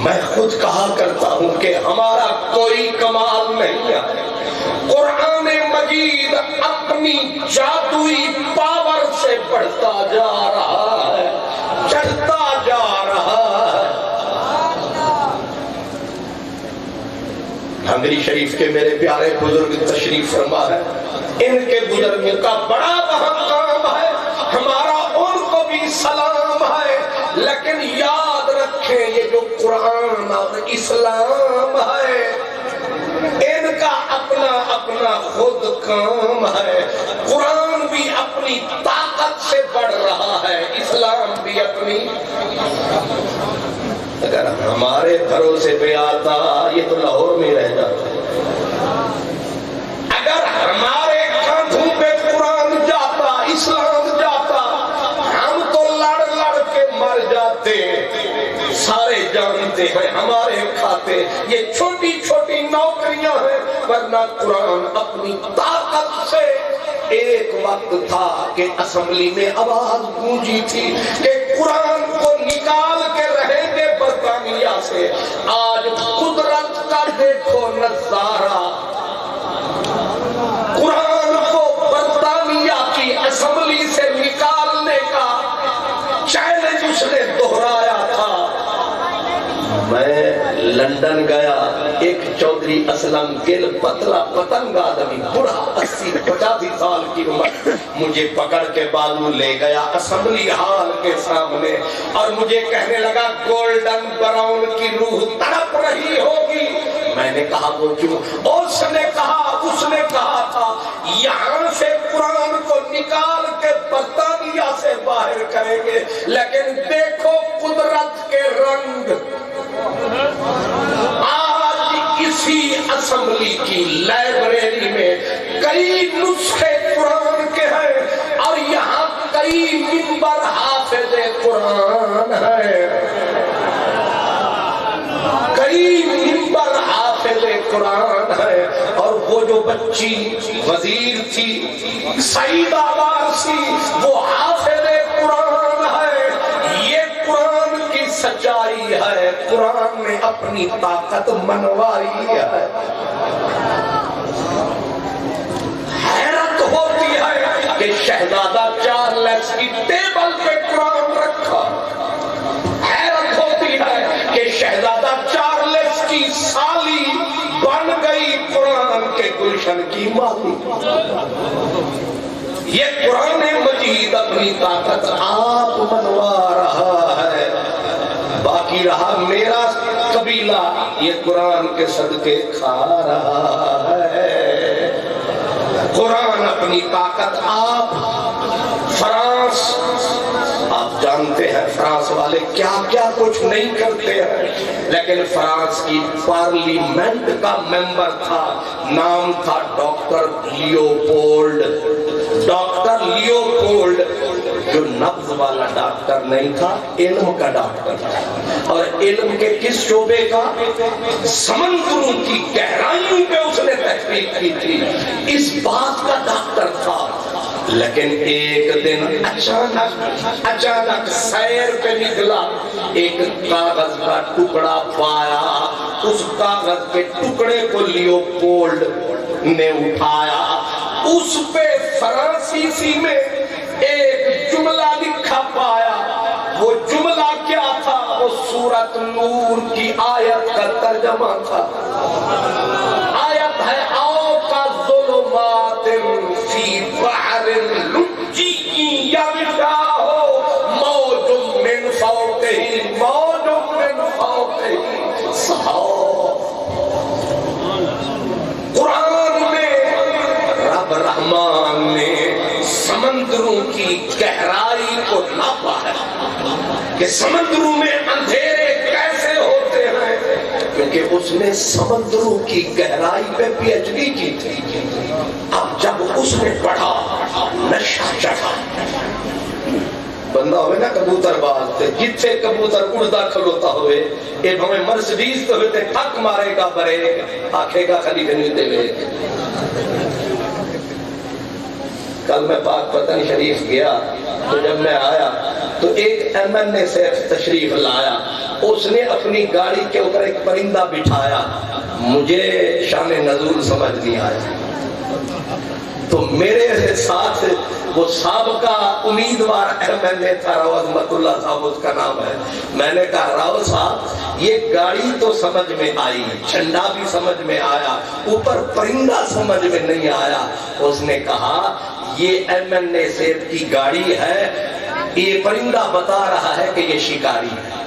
S1: میں خود کہا کرتا ہوں کہ ہمارا کوئی کمال نہیں ہے، قرآن مجید اپنی جادوئی پاور سے بڑھتا جا رہا ہے، چڑھتا جا رہا ہے۔ ہنگری شریف کے میرے پیارے بزرگ تشریف فرما ہے، ان کے گزرنے کا بڑا اہم کام ہے، ہمارا ان کو بھی سلام ہے، لیکن یاد رکھیں یہ جو قرآن اور اسلام ہے ان کا اپنا اپنا خود کام ہے۔ قرآن بھی اپنی طاقت سے بڑھ رہا ہے، اسلام بھی اپنی، اگر ہمارے بھروسے پہ آتا یہ تو لاہور میں رہ جاتا، اگر ہمارے کاندھوں پہ قرآن جاتا، اسلام جاتا، ہم تو لڑ لڑ کے مر جاتے۔ سارے جانتے ہیں ہمارے کھاتے یہ چھوٹی چھوٹی نوکریاں ہیں، ورنہ قرآن اپنی طاقت سے ایک وقت تھا کہ اسمبلی میں آواز گونجی تھی کہ قرآن کو نکال کے رہیں گے برطانیہ سے۔ آج قدرت کا دیکھو نظارہ، قرآن کو برطانیہ کی اسمبلی سے نکالنے کا چیلنج اس نے دہرایا تھا۔ میں لندن گیا، ایک چودھری اسلم گل پتلا پتنگ آدمی، بڑھا 80-85 سال کی عمر، مجھے پکڑ کے بازو لے گیا اسمبلی ہال کے سامنے اور مجھے کہنے لگا گولڈن براؤن کی روح تڑپ رہی ہوگی، میں نے کہا وہ کیوں؟ اس نے کہا تھا یہاں سے قرآن کو نکال کے برطانیہ سے باہر کریں گے، لیکن دیکھو قدرت کے رنگ، آج اسی اسمبلی کی لائبریری میں کئی نسخے قرآن کے ہیں اور یہاں کئی منبر حافظ قرآن ہے، کئی منبر حافظ قرآن ہے۔ اور وہ جو بچی وزیر تھی سعیدہ وارثی، وہ حافظ قرآن ہے۔ یہ قرآن کی سچائی ہے، قرآن نے اپنی طاقت منوائی ہے۔ حیرت ہوتی ہے کہ شہزادہ چارلس کی ٹیبل پہ قرآن رکھا، حیرت ہوتی ہے کہ شہزادہ چارلس کی سالی بن گئی قرآن کے گلشن کی مالی۔ یہ قرآن مجید اپنی طاقت آپ منوا رہا ہے، باقی رہا میرا قبیلہ یہ قرآن کے صدقے کھا رہا ہے۔ قرآن اپنی طاقت آپ فرانس، آپ جانتے ہیں فرانس والے کیا کیا کچھ نہیں کرتے ہیں، لیکن فرانس کی پارلیمنٹ کا ممبر تھا، نام تھا ڈاکٹر لیوپولڈ۔ ڈاکٹر لیوپولڈ جو نبض والا ڈاکٹر نہیں تھا، علم کا ڈاکٹر تھا، اور علم کے کس شعبے کا؟ سمندروں کی گہرائیوں پہ اس نے تحقیق کی تھی، اس بات کا ڈاکٹر تھا۔ لیکن ایک دن اچانک سیر پہ نکلا، ایک کاغذ کا ٹکڑا پایا، اس کاغذ کے ٹکڑے کو لیوپولڈ نے اٹھایا، اس پہ فرانسیسی میں ایک جملہ لکھا پایا۔ وہ جملہ کیا تھا؟ وہ سورۃ نور کی آیت کا ترجمہ تھا۔ آیت ہے آؤ کا ظلمات فی بحر لجی یغشاہ موج من فوقہ موج من فوقہ سحاب۔ قرآن میں رب رحمان نے سمندروں کی گہرائی کو ناپا ہے کہ سمندروں میں اندھیرے کیسے ہوتے ہیں، کیونکہ اس نے سمندروں کی گہرائی پہ پی ایچ ڈی کی تھی۔ اب جب اس نے پڑھا نشہ چڑھا، بندہ ہوئے نا کبوتر باز تے جتھے کبوتر اڑدا کھلوتا ہوئے، اے بھویں مرسڈیز تو ہوتے ٹھک مارے گا بریک، آکھے گا خلیفہ نہیں دے وے۔ کل میں پاک پتن شریف گیا تو جب میں آیا تو ایک ایم این اے سے تشریف لایا، اس نے اپنی گاڑی کے اوپر ایک پرندہ بٹھایا، مجھے شان نزول سمجھ نہیں آیا، تو میرے ساتھ وہ سابقہ امیدوار ایم این اے تھا، راؤ عظمت اللہ صاحب اس کا نام ہے۔ میں نے کہا راؤ صاحب یہ گاڑی تو سمجھ میں آئی، جھنڈا بھی سمجھ میں آیا، اوپر پرندہ سمجھ میں نہیں آیا۔ اس نے کہا یہ ایم این اے صاحب کی گاڑی ہے، یہ پرندہ بتا رہا ہے کہ یہ شکاری ہے۔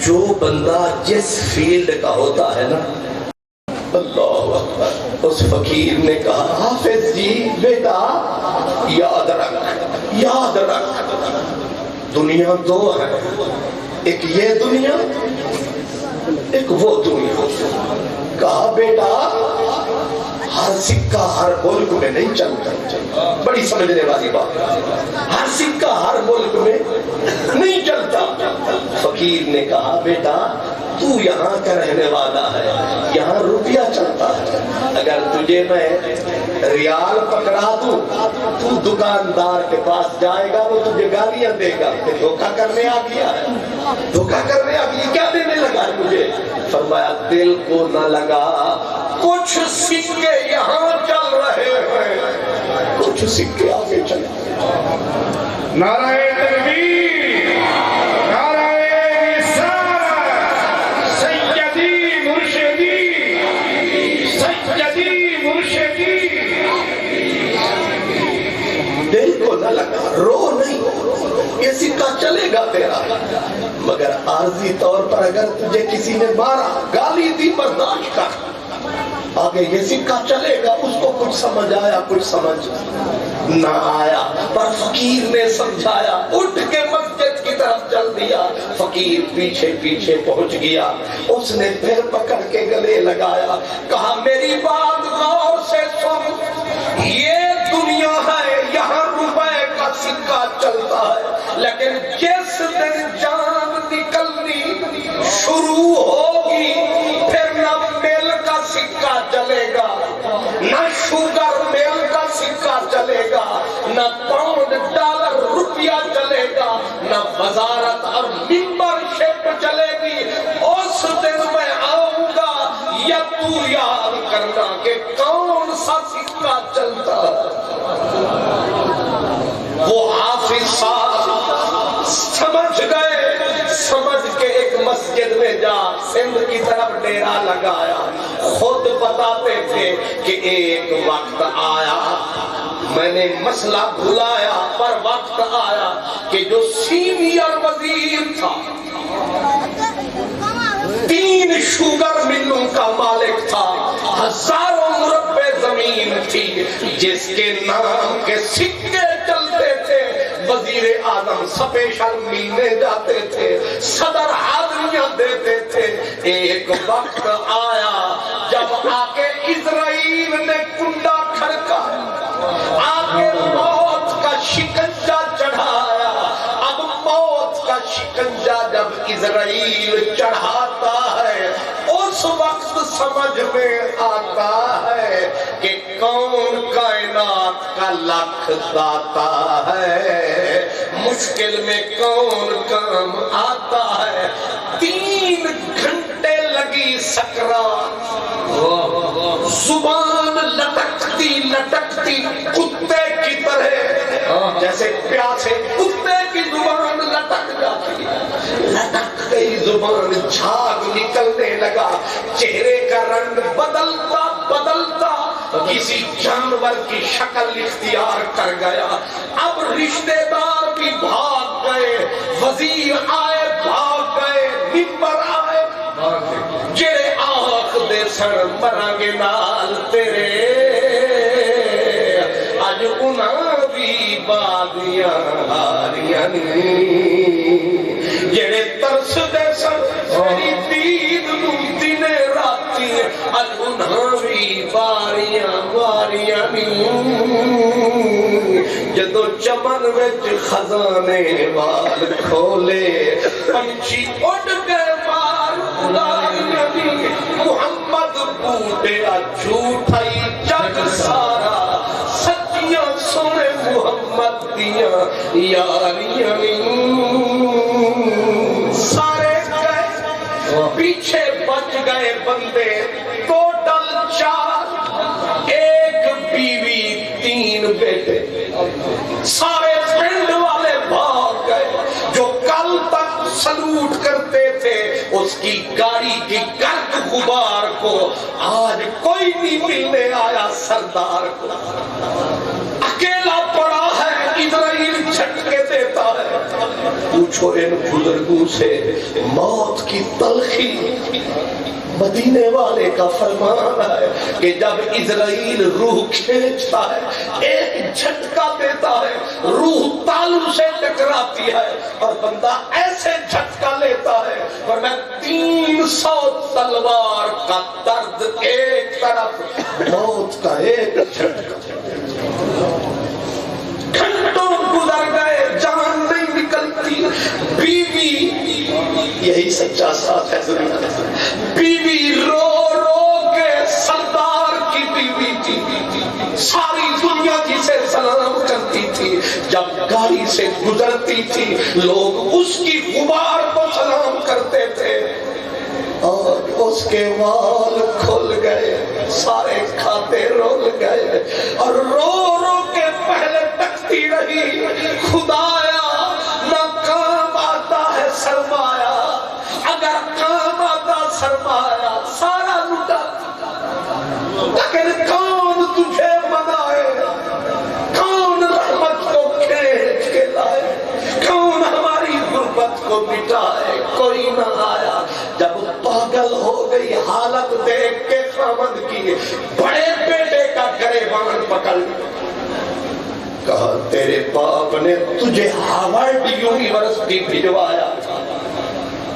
S1: جو بندہ جس فیلڈ کا ہوتا ہے نا، اللہ اکبر، اس فقیر نے کہا حافظ جی بیٹا یاد رکھ دنیا دو ہے، ایک یہ دنیا ایک وہ دنیا۔ کہا بیٹا ہر سکہ ہر ملک میں نہیں چلتا، بڑی سمجھنے والی بات، ہر سکہ ہر ملک میں نہیں چلتا۔ فقیر نے کہا بیٹا تو یہاں کا رہنے والا ہے، یہاں روپیہ چلتا ہے، اگر تجھے میں ریال پکڑا دوں تو دکاندار کے پاس جائے گا، وہ تجھے گالیاں دے گا کہ دھوکہ کرنے آ گیا ہے، دھوکہ کرنے آ گیا، کیا دینے لگا ہے مجھے؟ فرمایا دل کو نہ لگا، کچھ سکے یہاں چل رہے ہیں، کچھ سکے آگے چل رہے ہیں۔
S2: نعرہ تکبیر، نعرہ رسالت، سیدی مرشدی، سیدی مرشدی۔
S1: دل کو نہ لگا، رو نہیں، یہ سکہ چلے گا تیرا، مگر عارضی طور پر اگر تجھے کسی نے مارا، گالی دی، برداشت کر، آگے یہ سکہ چلے گا۔ اس کو کچھ سمجھ آیا، کچھ سمجھ نہ آیا، پر فقیر نے سمجھایا، اٹھ کے مسجد کی طرف چل دیا۔ فقیر پیچھے پیچھے پہنچ گیا، اس نے پھر پکڑ کے گلے لگایا، کہا میری بات غور سے سن، یہ دنیا ہے، یہاں روپے کا سکہ چلتا ہے، لیکن جس دن جان نکلنی شروع ہوگی پھر نہ میل کا سکہ چلے گا، نہ شوگر میل کا سکہ چلے گا، نہ پاؤنڈ ڈالر روپیہ چلے گا، نہ وزارت اور ممبر شپ چلے گی۔ اس دن میں آؤں گا، یا تو یاد کرنا کہ کون سا سکہ چلتا ہے۔ وہ حافظ صاحب سمجھ گئے، سمجھ کے ایک مسجد میں جا سندھ کی طرف ڈیرا لگایا۔ خود بتاتے تھے کہ ایک وقت آیا، میں نے مسئلہ بھلایا، پر وقت آیا کہ جو سینئر وزیر تھا، 3 شوگر ملوں کا مالک تھا، ہزاروں مربع زمین تھی، جس کے نام کے سکے چلتے تھے، وزیر اعظم سپیشل ملنے جاتے تھے، صدر حاضریاں دیتے تھے۔ ایک وقت آیا جب آ کے اسرائیل نے کنڈا کھڑکا، آ کے موت کا شکنجہ چڑھایا۔ اب موت کا شکنجہ جب اسرائیل چڑھاتا ہے، اس وقت سمجھ میں آتا ہے کہ کون کائنات کا لکھ داتا ہے، مشکل میں کون کام آتا ہے۔ 3 گھنٹے لگی سکرات، زبان لٹکتی لٹکتی کتے کی طرح، جیسے پیاسے کتے کی زبان لٹک جاتی، لٹک گئی زبان، جھاگ نکلنے لگا، چہرے کا رنگ بدلتا بدلتا کسی جانور کی شکل اختیار کر گیا۔ اب رشتہ دار بھی بھاگ گئے، وزیر آئے بھاگ گئے، ممبر آئے، جڑے آنکھ دے سر مرانگے نال تیرے، اج انہاں بھی بادیاں ہاریاں جڑے ترس دے سر میری دید نو دنے راتی، اج انہاں بھی باریاں باریاں جدو چمن وچ خزانے وال کھولے، پنچھی اڑ گئے مار اڑاریاں، محمد بوٹیا جھوٹائی جگ سارا، سچیاں سونے محمد دیاں یاریاں، سارے گئے پیچھے بچ گئے بندے ٹوٹل 4، ایک بیوی 3 بیٹے، سارے پنڈ والے بھاگ گئے۔ جو کل تک سلوٹ کرتے تھے اس کی گاڑی کی گرد غبار کو آج کوئی نہیں ملنے آیا، سردار کو اکیلا پڑا ہے، اسرائیل جھٹکے دیتا ہے۔ پوچھو ان بزرگوں سے، موت کی تلخی مدینے والے کا فرمان ہے کہ جب اسرائیل روح کھینچتا ہے، ایک جھٹکا دیتا ہے، روح تالو سے ٹکراتی ہے اور بندہ ایسے جھٹکا لیتا ہے، ورنہ 300 تلوار کا درد ایک طرف، موت کا ایک جھٹکا۔ گھنٹوں گزر گئے، جان نہیں نکلتی، بیوی، یہی سچا ساتھ ہے دنیا میں، بیوی رو رو کے، سردار کی بیوی تھی، ساری دنیا جسے سلام کرتی تھی، جب گاڑی سے گزرتی تھی لوگ اس کی غبار کو سلام کرتے تھے، اور اس کے وال کھل گئے، سارے کھاتے رول گئے، اور رو رو کے پہلے تکتی رہی، خدایا نہ کام آتا ہے سرمایہ، اگر کام آتا سرمایہ سارا لٹا، لیکن کون تجھے منائے، کون رحمت کو کھینچ کے لائے، کون کو مٹائے کوئی نہ آیا. جب پاگل ہو گئی حالت دیکھ کے خامد کی بڑے بیٹے کا گریبان پکڑ کہا تیرے باپ نے تجھے ہارورڈ یونیورسٹی بھجوایا تھا,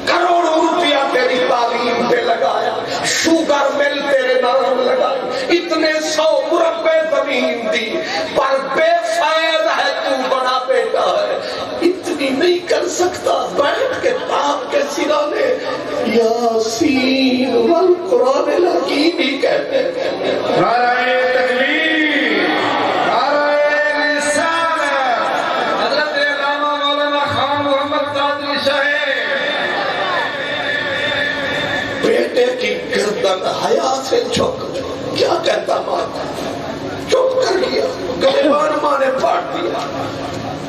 S1: کروڑوں روپیہ تیری تعلیم پہ لگایا, شوگر مل تیرے نام لگائی, اتنے 100 مربع زمین دی, پر بے فائد ہے تو بڑا بیٹا ہے, اتنی نہیں کر سکتا. بیٹھ کے باپ کے سرانے یاسین والقرآن الحکیم ہی کہتے ہیں.
S2: نعرہ تکبیر, نعرہ رسالت. حضرت علامہ مولانا خان محمد قادری صاحب
S1: بیٹے کی گردن حیا سے جھک, کیا کہتا ماں, چپ کر گیا, گریبان ماں نے پاٹ دیا.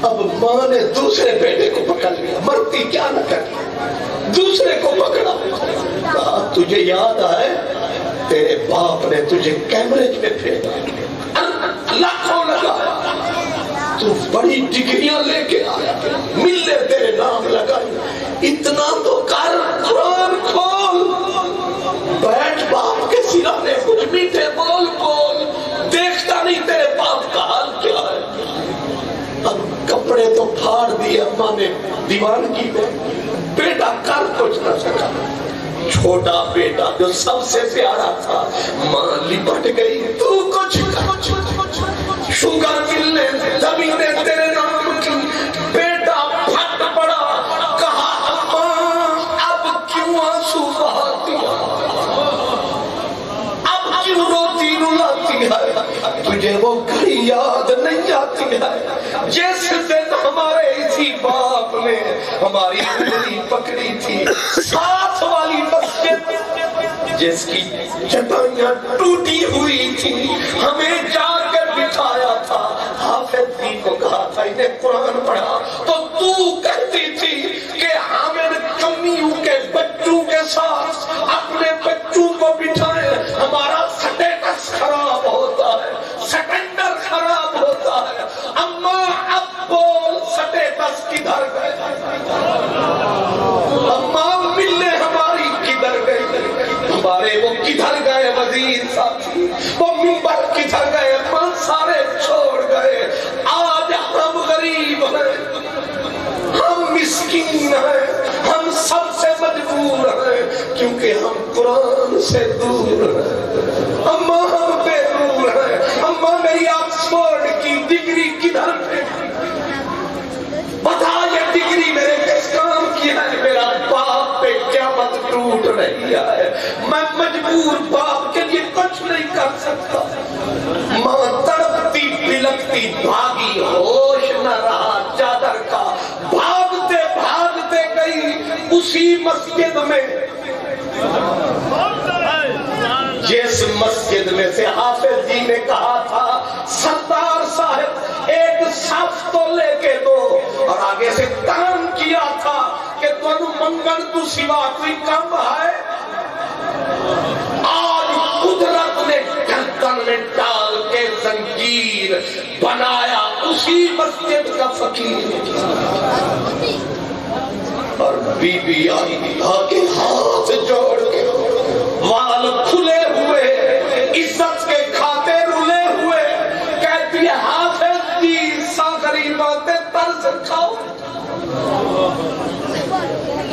S1: اب ماں نے دوسرے بیٹے کو پکڑ لیا, مرتی کیا نہ کری, دوسرے کو پکڑا, کہا تجھے یاد ہے تیرے باپ نے تجھے کیمبرج میں بھیجا, لاکھوں لگایا, تو بڑی ڈگریاں لے کے آیا, ملے تیرے نام لگائی, اتنا تو کر, قرآن کھول, بیٹھ باپ کے سرانے, کچھ میٹھے بول بول, دیکھتا نہیں تیرے باپ کا حال کیا ہے. اب کپڑے تو پھاڑ دیے اماں نے دیوانگی میں, بیٹا کر کچھ نہ سکا. چھوٹا بیٹا جو سب سے پیارا تھا, ماں لپٹ گئی, تو کچھ شوگر ملنے زمینیں تیرے نام کی. بیٹا پھٹ پڑا, کہا اماں اب کیوں آنسو بہاتی ہے, اب کیوں روتی رلاتی ہے, تجھے وہ گھڑی یاد نہیں آتی ہے جس دن ہمارے اسی باپ نے ہماری انگلی پکڑی تھی, ساتھ والی مسجد جس کی چٹائیاں ٹوٹی ہوئی تھی, ہمیں جا کر بٹھایا تھا. حافظ جی کو کہا تھا انہیں قرآن پڑھا, تو کہتی تھی کہ حامد کمیوں کے بچوں کے ساتھ اپنے بچوں کو بٹھائے, ہمارا سٹیٹس خراب ہوتا ہے, سٹینڈر خراب ہوتا ہے. اماں اب بول سٹیٹس کدھر گئے, اماں ملنے ہماری کدھر گئے, ہمارے وہ کدھر گئے وزیر ساتھی, وہ منبر کدھر گئے, اماں سارے چھوڑ گئے. آج ہم غریب ہیں, ہم مسکین ہیں, ہم سب سے مجبور ہیں, کیونکہ ہم قرآن سے دور ہیں. اماں ہم بے نور ہیں, اماں میری آکسفورڈ کی ڈگری کدھر ہے, بتا یہ ڈگری میرے کس کام کی ہے, میرا باپ پہ قیامت ٹوٹ رہی ہے, میں مجبور باپ کے لیے کچھ نہیں کر سکتا. ماں تڑپتی بلکتی بھاگی, ہوش نہ رہا چادر کا, بھاگتے بھاگتے گئی اسی مسجد میں جس مسجد میں سے حافظ جی نے کہا تھا سردار صاحب ایک صف تو لے کے دو, اور آگے سے کام کیا تھا کہ تم منگن تو سوا کوئی کم ہے. آج قدرت نے گردن میں ڈال کے زنجیر بنایا اسی مسجد کا فقیر, اور بی بی آئی کے ہاتھ جوڑ کے وال کھلے ہوئے, عزت کے کھاتے رلے ہوئے, کہتی ہے حافظ جی ساغری باتیں طرز کھاؤ.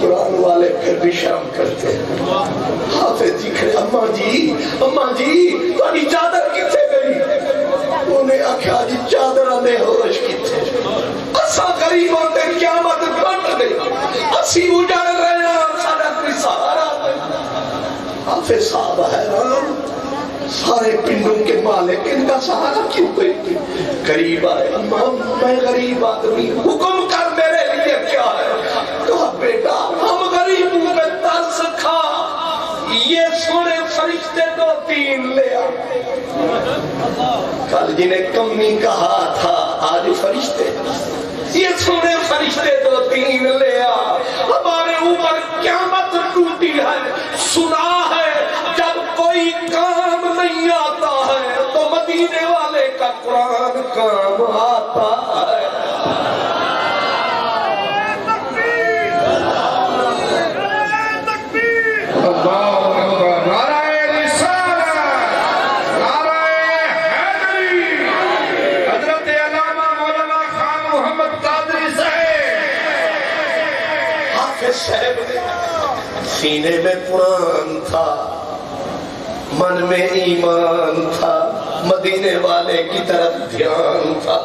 S1: قرآن والے پھر بھی شرم کرتے ہیں. حافظ جی کھڑے, اماں جی تاری چادر کتنے گئی, انہیں آخیا جی چادر نے ہوش کتنے, اسا غریب ہوتے قیامت بٹ گئی, اسی اجڑ رہے ہیں, سارا کوئی سہارا نہیں. حافظ صاحب حیران, سارے پنڈوں کے مالک ان کا سہارا کیوں کوئی تھی. غریب آئے, اماں میں غریب آدمی, حکم کر میرے لیے کیا ہے. کہا بیٹا ہم غریبوں میں ترس کھا, یہ سونے فرشتے 2-3 لے آ. کل جنہیں کمی کہا تھا آج فرشتے, یہ سونے فرشتے 2-3 لے آ. ہمارے اوپر قیامت ٹوٹی ہے, سنا ہے جب کوئی کام نہیں آتا ہے تو مدینے والے کا قرآن کام آتا ہے. صاحب نے سینے میں قرآن تھا، من میں ایمان تھا، مدینے والے کی طرف دھیان تھا،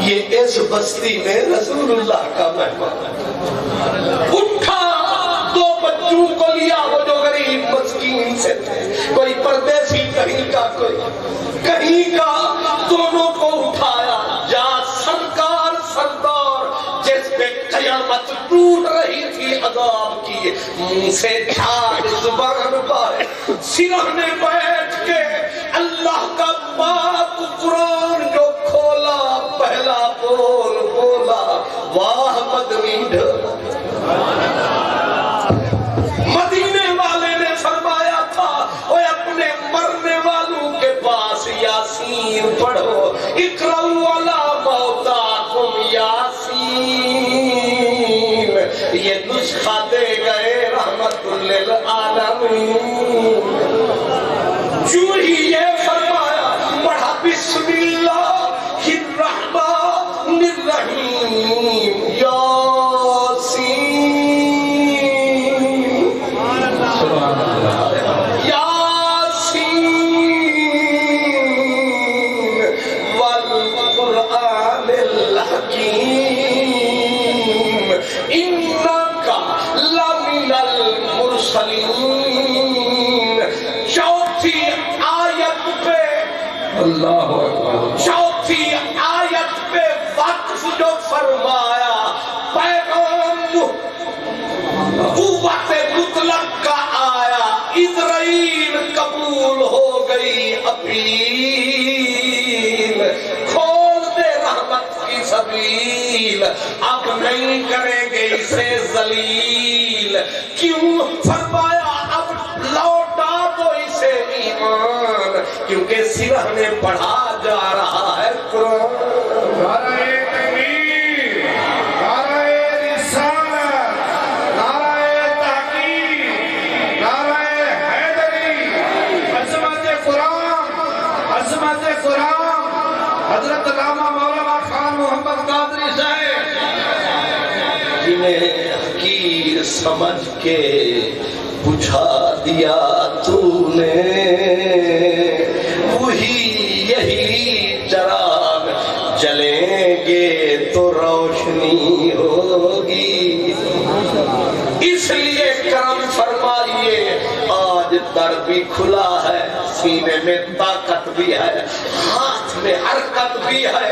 S1: یہ اس بستی میں رسول اللہ کا مہمان اٹھا، دو بچوں کو لیا، وہ جو غریب مسکین سے تھے، کوئی پردیسی کہیں کا کوئی کہیں کا، دونوں کو اٹھایا، جا سرکار سردار جس پہ قیامت ٹوٹ رہی تھی عذاب کی، منہ سے جھاگ زبان پائے، سرہنے بیٹھ کے اللہ کا پاک قرآن جو کھولا، پہلا بول بولا واہ مدنی ڈھولا۔ مدینے والے نے فرمایا تھا وہ اپنے مرنے والوں کے پاس یاسین پڑھو، اقرؤوا علی موتاکم یاسین، یہ نسخہ دے گئے رحمت للعالمین۔ جو ہی یہ فرمایا پڑھا بسم اللہ الرحمن الرحیم یاسین یاسین والقرآن الحکیم انک لمن المرسلین۔ چوتھی آیت پہ اللہ اکبر، چوتھی آیت پہ وقف جو فرمایا، پیغام قوت مطلق کا آیا، اسرائیل قبول ہو گئی اپیل، کھول دے رحمت کی سبیل، اب نہیں کریں گے اسے ذلیل، کیوں فرمایا اب لوٹا دو اسے ایمان، کیونکہ سرہنے پڑھا جا رہا ہے قرآن۔
S2: نعرہ تکبیر، نعرہ رسالت، نعرہ تحقیق، نعرہ حیدری، عظمت قرآن، عظمت قرآن، حضرت علامہ مولانا خان محمد قادری صاحب،
S1: جنہیں حقیر سمجھ کے بجھا دیا تو نے، وہی یہی چراغ جلیں گے تو روشنی ہوگی، اس لیے کرم فرمائیے آج در بھی کھلا ہے، سینے میں طاقت بھی ہے، ہاتھ میں حرکت بھی ہے،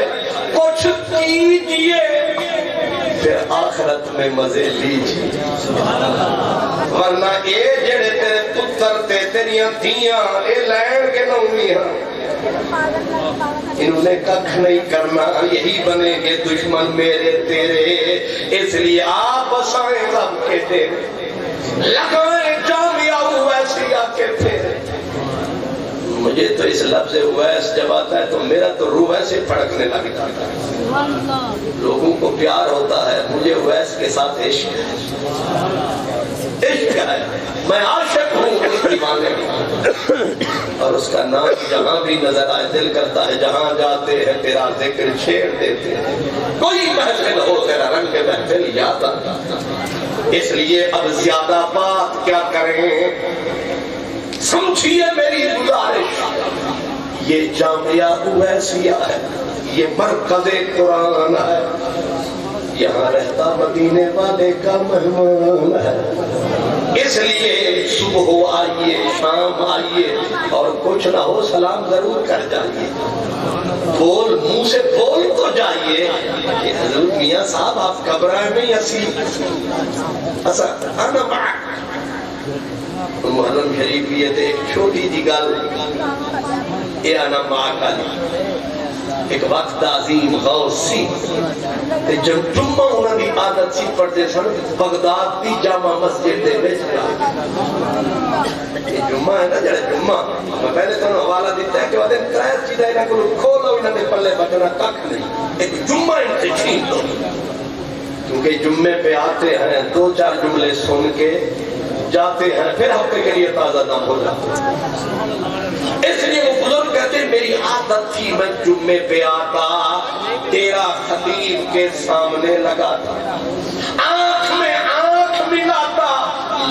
S1: کچھ کیجئے پھر آخرت میں مزے لیجئے، ورنہ اے جڑے تیرے پتر تے تیریاں دھیاں اے لین کے نومیاں، انہوں نے ککھ نہیں کرنا، یہی بنے گے دشمن میرے تیرے، اس لیے آپ بسائیں رب کے ڈیرے، لگائیں جامعہ ویسی آ کے پھر۔ مجھے تو اس لفظ ویس جب آتا ہے تو میرا تو روح ایسے پھڑکنے لگتا ہے، لوگوں کو پیار ہوتا ہے، مجھے ویس کے ساتھ عشق ہے، عشق ہے، میں عاشق ہوں اس دیوانے اور اس کا نام جہاں بھی نظر آئے دل کرتا ہے جہاں جاتے ہیں تیرا ذکر چھیڑ دیتے ہیں، کوئی محفل ہو تیرا رنگ محفل یاد آتا، اس لیے اب زیادہ بات کیا کریں، سمجھیے میری گزارش، یہ جامعہ اویسیہ ہے، یہ مرکز قرآن ہے، یہاں رہتا مدینے والے کا مہمان ہے، اس لیے صبح آئیے شام آئیے اور کچھ نہ ہو سلام ضرور کر جائیے، بول منہ سے بول تو جائیے کہ حضرت میاں صاحب آپ قبرائے میں اسی انا معک۔ محرم شریف یہ تھے ایک چھوٹی جی گل، اے انا معک علی، ایک وقت عظیم غوث سی، جب جمعہ انہوں نے عادت سی پڑھتے سن بغداد دی جامع مسجد دے وچ، یہ جمعہ ہے نا جڑا جمعہ، میں پہلے تو حوالہ دیتا ہے کہ وہ دن ترائے چیزیں انہوں کو کھولو انہوں نے پلے بچنا کک نہیں، ایک جمعہ ان سے چھین دو، کیونکہ جمعے پہ آتے ہیں دو چار جملے سن کے جاتے ہیں، پھر ہفتے کے لیے تازہ نہ ہو جاتے ہیں، اس لیے وہ بزرگ کہتے ہیں میری عادت تھی میں جمعے پہ آتا تیرا خطیب کے سامنے لگاتا، آنکھ میں آنکھ ملا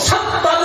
S1: 70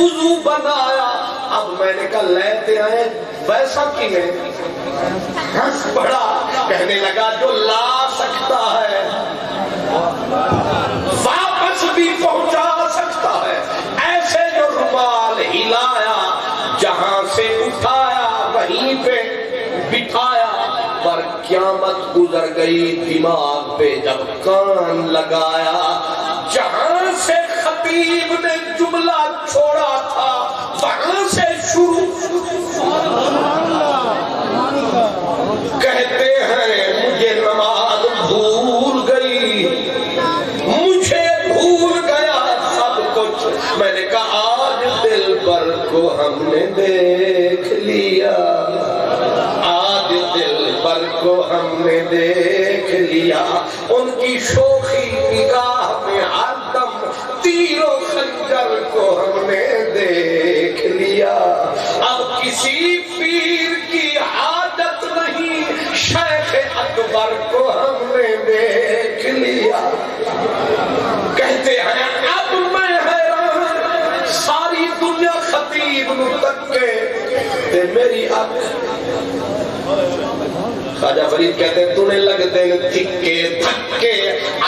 S1: وضو بنایا. اب میں نے کہا لیتے آئے ویسا کی میں ہنس پڑا. کہنے لگا جو لا سکتا ہے واپس بھی پہنچا سکتا ہے. ایسے جو رومال ہلایا جہاں سے اٹھایا وہیں پہ بٹھایا. پر قیامت گزر گئی دماغ پہ جب کان لگایا. جہاں سے خطیب نے جملہ چھوڑا تھا وہاں سے شروع. کہتے ہیں مجھے نماز بھول گئی, مجھے بھول گیا سب کچھ. میں نے کہا آج دل پر کو ہم نے دیکھ لیا, آج دل پر کو ہم نے دیکھ لیا. ان کی شوخی نگاہ میں ہر دم تیر و خنجر کو ہم نے دیکھ لیا. اب کسی پیر کی حاجت نہیں, شیخ اکبر کو ہم نے دیکھ لیا. کہتے ہیں اب میں حیران, ساری دنیا خطیب نو تکے تے میری خواجہ فرید کہتے ہیں تو نے لگتے تھکے تھکے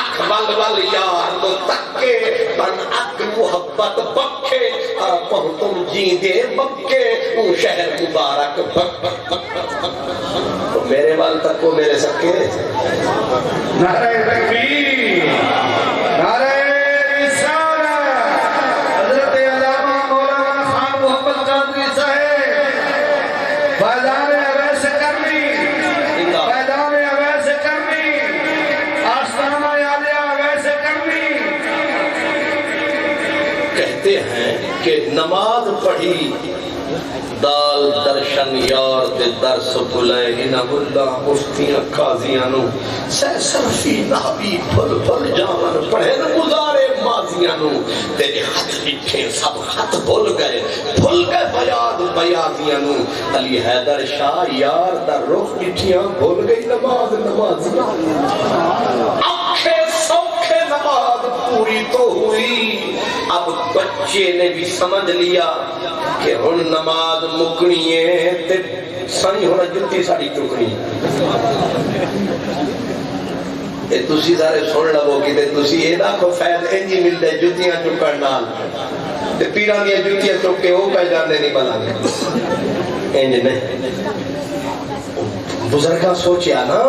S1: اکھ ول ول یار تو تکے تن اک محبت بکھے پہن تم جیندے بکے اون شہر مبارک بک بک بک بک. میرے وال تک کو میرے سکے.
S2: نعرہ تکبیر, نعرہ رسالہ. حضرت علامہ مولانا خان محمد قادری صاحب بازار اویس کرنی, میدان اویس کرنی, آستانہ یالیہ اویس کرنی.
S1: کہتے ہیں کہ نماز پڑھی دال درشن یار دے درس بلے انہ اللہ مفتیاں قاضیاں نو سہ صرفی نحبی پھل پھل جامن پڑھے نہ گزارے ماضیاں نو. تیرے خط لکھے سب خط بھول گئے بیاد بیادیاں نو. علی حیدر شاہ یار در رخ لٹھیاں بھول گئی نماز نمازیاں. اکھے سوکھے نماز پوری تو ہوئی. اب بچے نے بھی سمجھ لیا کہ ہن نماز مکنی ہے تے سانی ہونا جتی ساری چکنی. اے تسی سارے سن لو کہ تے تسی اے نہ کو فائد انجی ملدے جتیاں چکن نال تے پیراں دی جتیاں چک کے او پہ جاندے نہیں بلانے. انج نہیں بزرگاں سوچیا نا,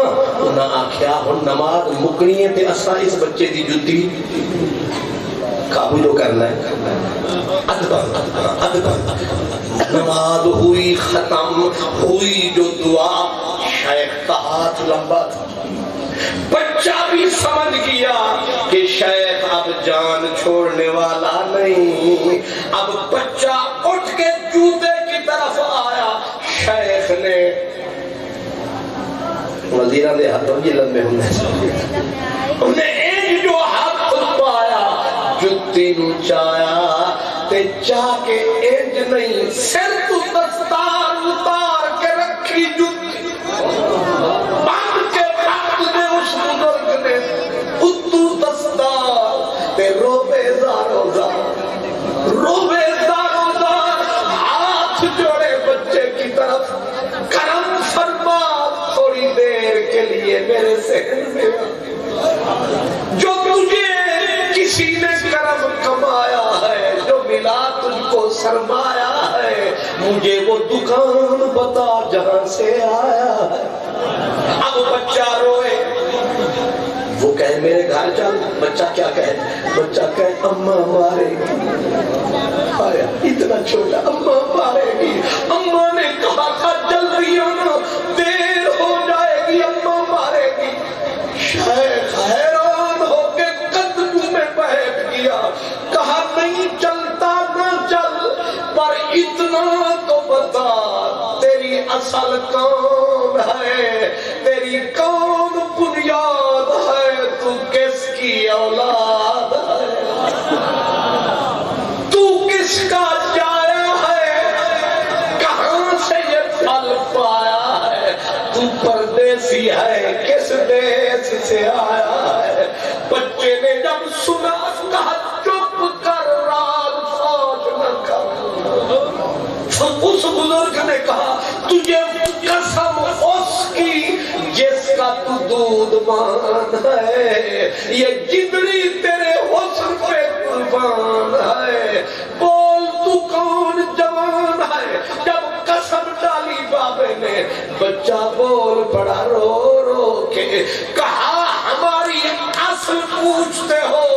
S1: انہاں آکھیا ہن نماز مکنی ہے تے اساں اس بچے دی جتی قابو جو کرنا ہے. نماز ہوئی ختم, ہوئی جو دعا, شیخ کا ہاتھ لمبا تھا. بچہ بھی سمجھ گیا کہ شیخ اب جان چھوڑنے والا نہیں. اب بچہ اٹھ کے جوتے کی طرف آیا. شیخ نے وزیرہ دے ہاتھوں یہ لمبے انہیں ایک جو ہاتھ پایا جتی نو چایا تے چاہ کے انج نہیں سر تو دستار اتار کے رکھی جتی بند کے خط دے اس بزرگ نے اتو دستار تے روبے زارو زار ہاتھ جوڑے بچے کی طرف کرم فرما تھوڑی دیر کے لیے میرے ذہن میں جو تجھے کسی نے کرم کمایا ہے, جو ملا تجھ کو سرمایا ہے, مجھے وہ دکان بتا جہاں سے آیا ہے. اب بچہ روئے, وہ کہے میرے گھر چل. بچہ کیا کہے, بچہ کہے اماں مارے گی. آیا اتنا چھوٹا, اماں مارے گی. اماں نے کہا تھا جلدی آنا, دیر ہو جائے گی, اماں مارے گی. شیخ حیران ہو کے قدم میں بیٹھ گیا. کہا نہیں چلتا نہ چل, پر اتنا تو بتا تیری اصل کون ہے, تیری کون بنیاد ہے, تو کس کی اولاد ہے, تو کس کا جایا ہے, کہاں سے یہ پھل پایا ہے, تو پردیسی ہے کس دیس سے آیا ہے. بچے نے جب سنا کہا چپ کر, راز فوج نہ کر. تجھے قسم اس کی جس کا تو دودھ مان ہے، یہ جدڑی تیرے حسن پہ قربان ہے، بول تو کون جوان ہے، جب قسم ڈالی بابے نے بچہ بول پڑا رو رو کے، کہا ہماری اصل پوچھتے ہو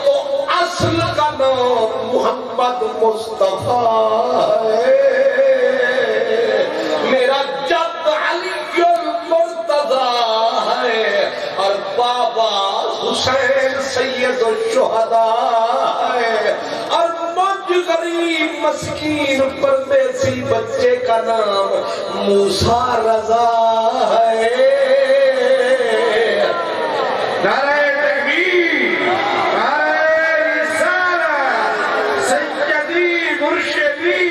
S1: تو اصل کا نام محمد مصطفیٰ ہے، میرا جد علی المرتضیٰ ہے، اور بابا حسین سید الشہداء ہے، اور مجھ غریب مسکین پردیسی بچے کا نام موسیٰ رضا ہے۔
S2: نعرہ تکبیر، نعرہ رسالت، سیدی مرشدی،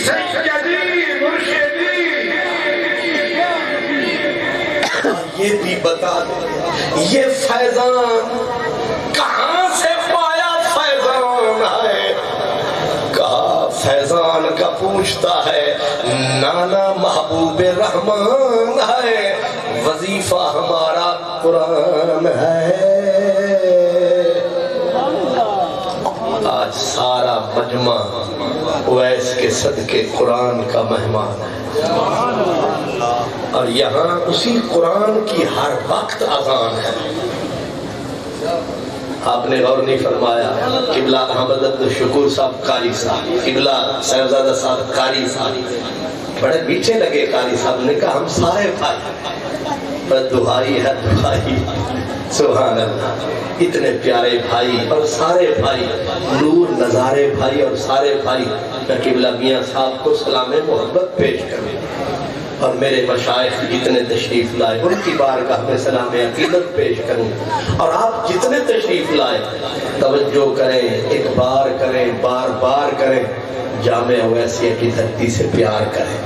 S2: سیدی مرشدی۔
S1: یہ بھی بتا دیں یہ فیضان کہاں سے پایا فیضان ہے، کہا فیضان کا پوچھتا ہے نانا محبوب رحمان ہے، وظیفہ ہمارا قرآن ہے۔ آج سارا مجمع اویس کے صدقے قرآن کا مہمان ہے، اور یہاں اسی قرآن کی ہر وقت اذان ہے۔ آپ نے غور نہیں فرمایا، قبلہ احمد عبدالشکور صاحب قاری صاحب، قبلہ صاحبزادہ صاحب قاری صاحب، بڑے میٹھے لگے قاری صاحب نے کہا ہم سارے بھائی، پر دعائی ہے دعائی، سبحان اللہ، اتنے پیارے بھائی اور سارے بھائی، نور نظارے بھائی اور سارے بھائی، میں قبلہ میاں صاحب کو سلام محبت پیش کروں، اور میرے مشائخ جتنے تشریف لائے ان کی بارگاہ میں سلام عقیدت پیش کروں، اور آپ جتنے تشریف لائے توجہ کریں، ایک بار کریں، بار بار کریں، جامع اویسیہ کی دھرتی سے پیار کریں،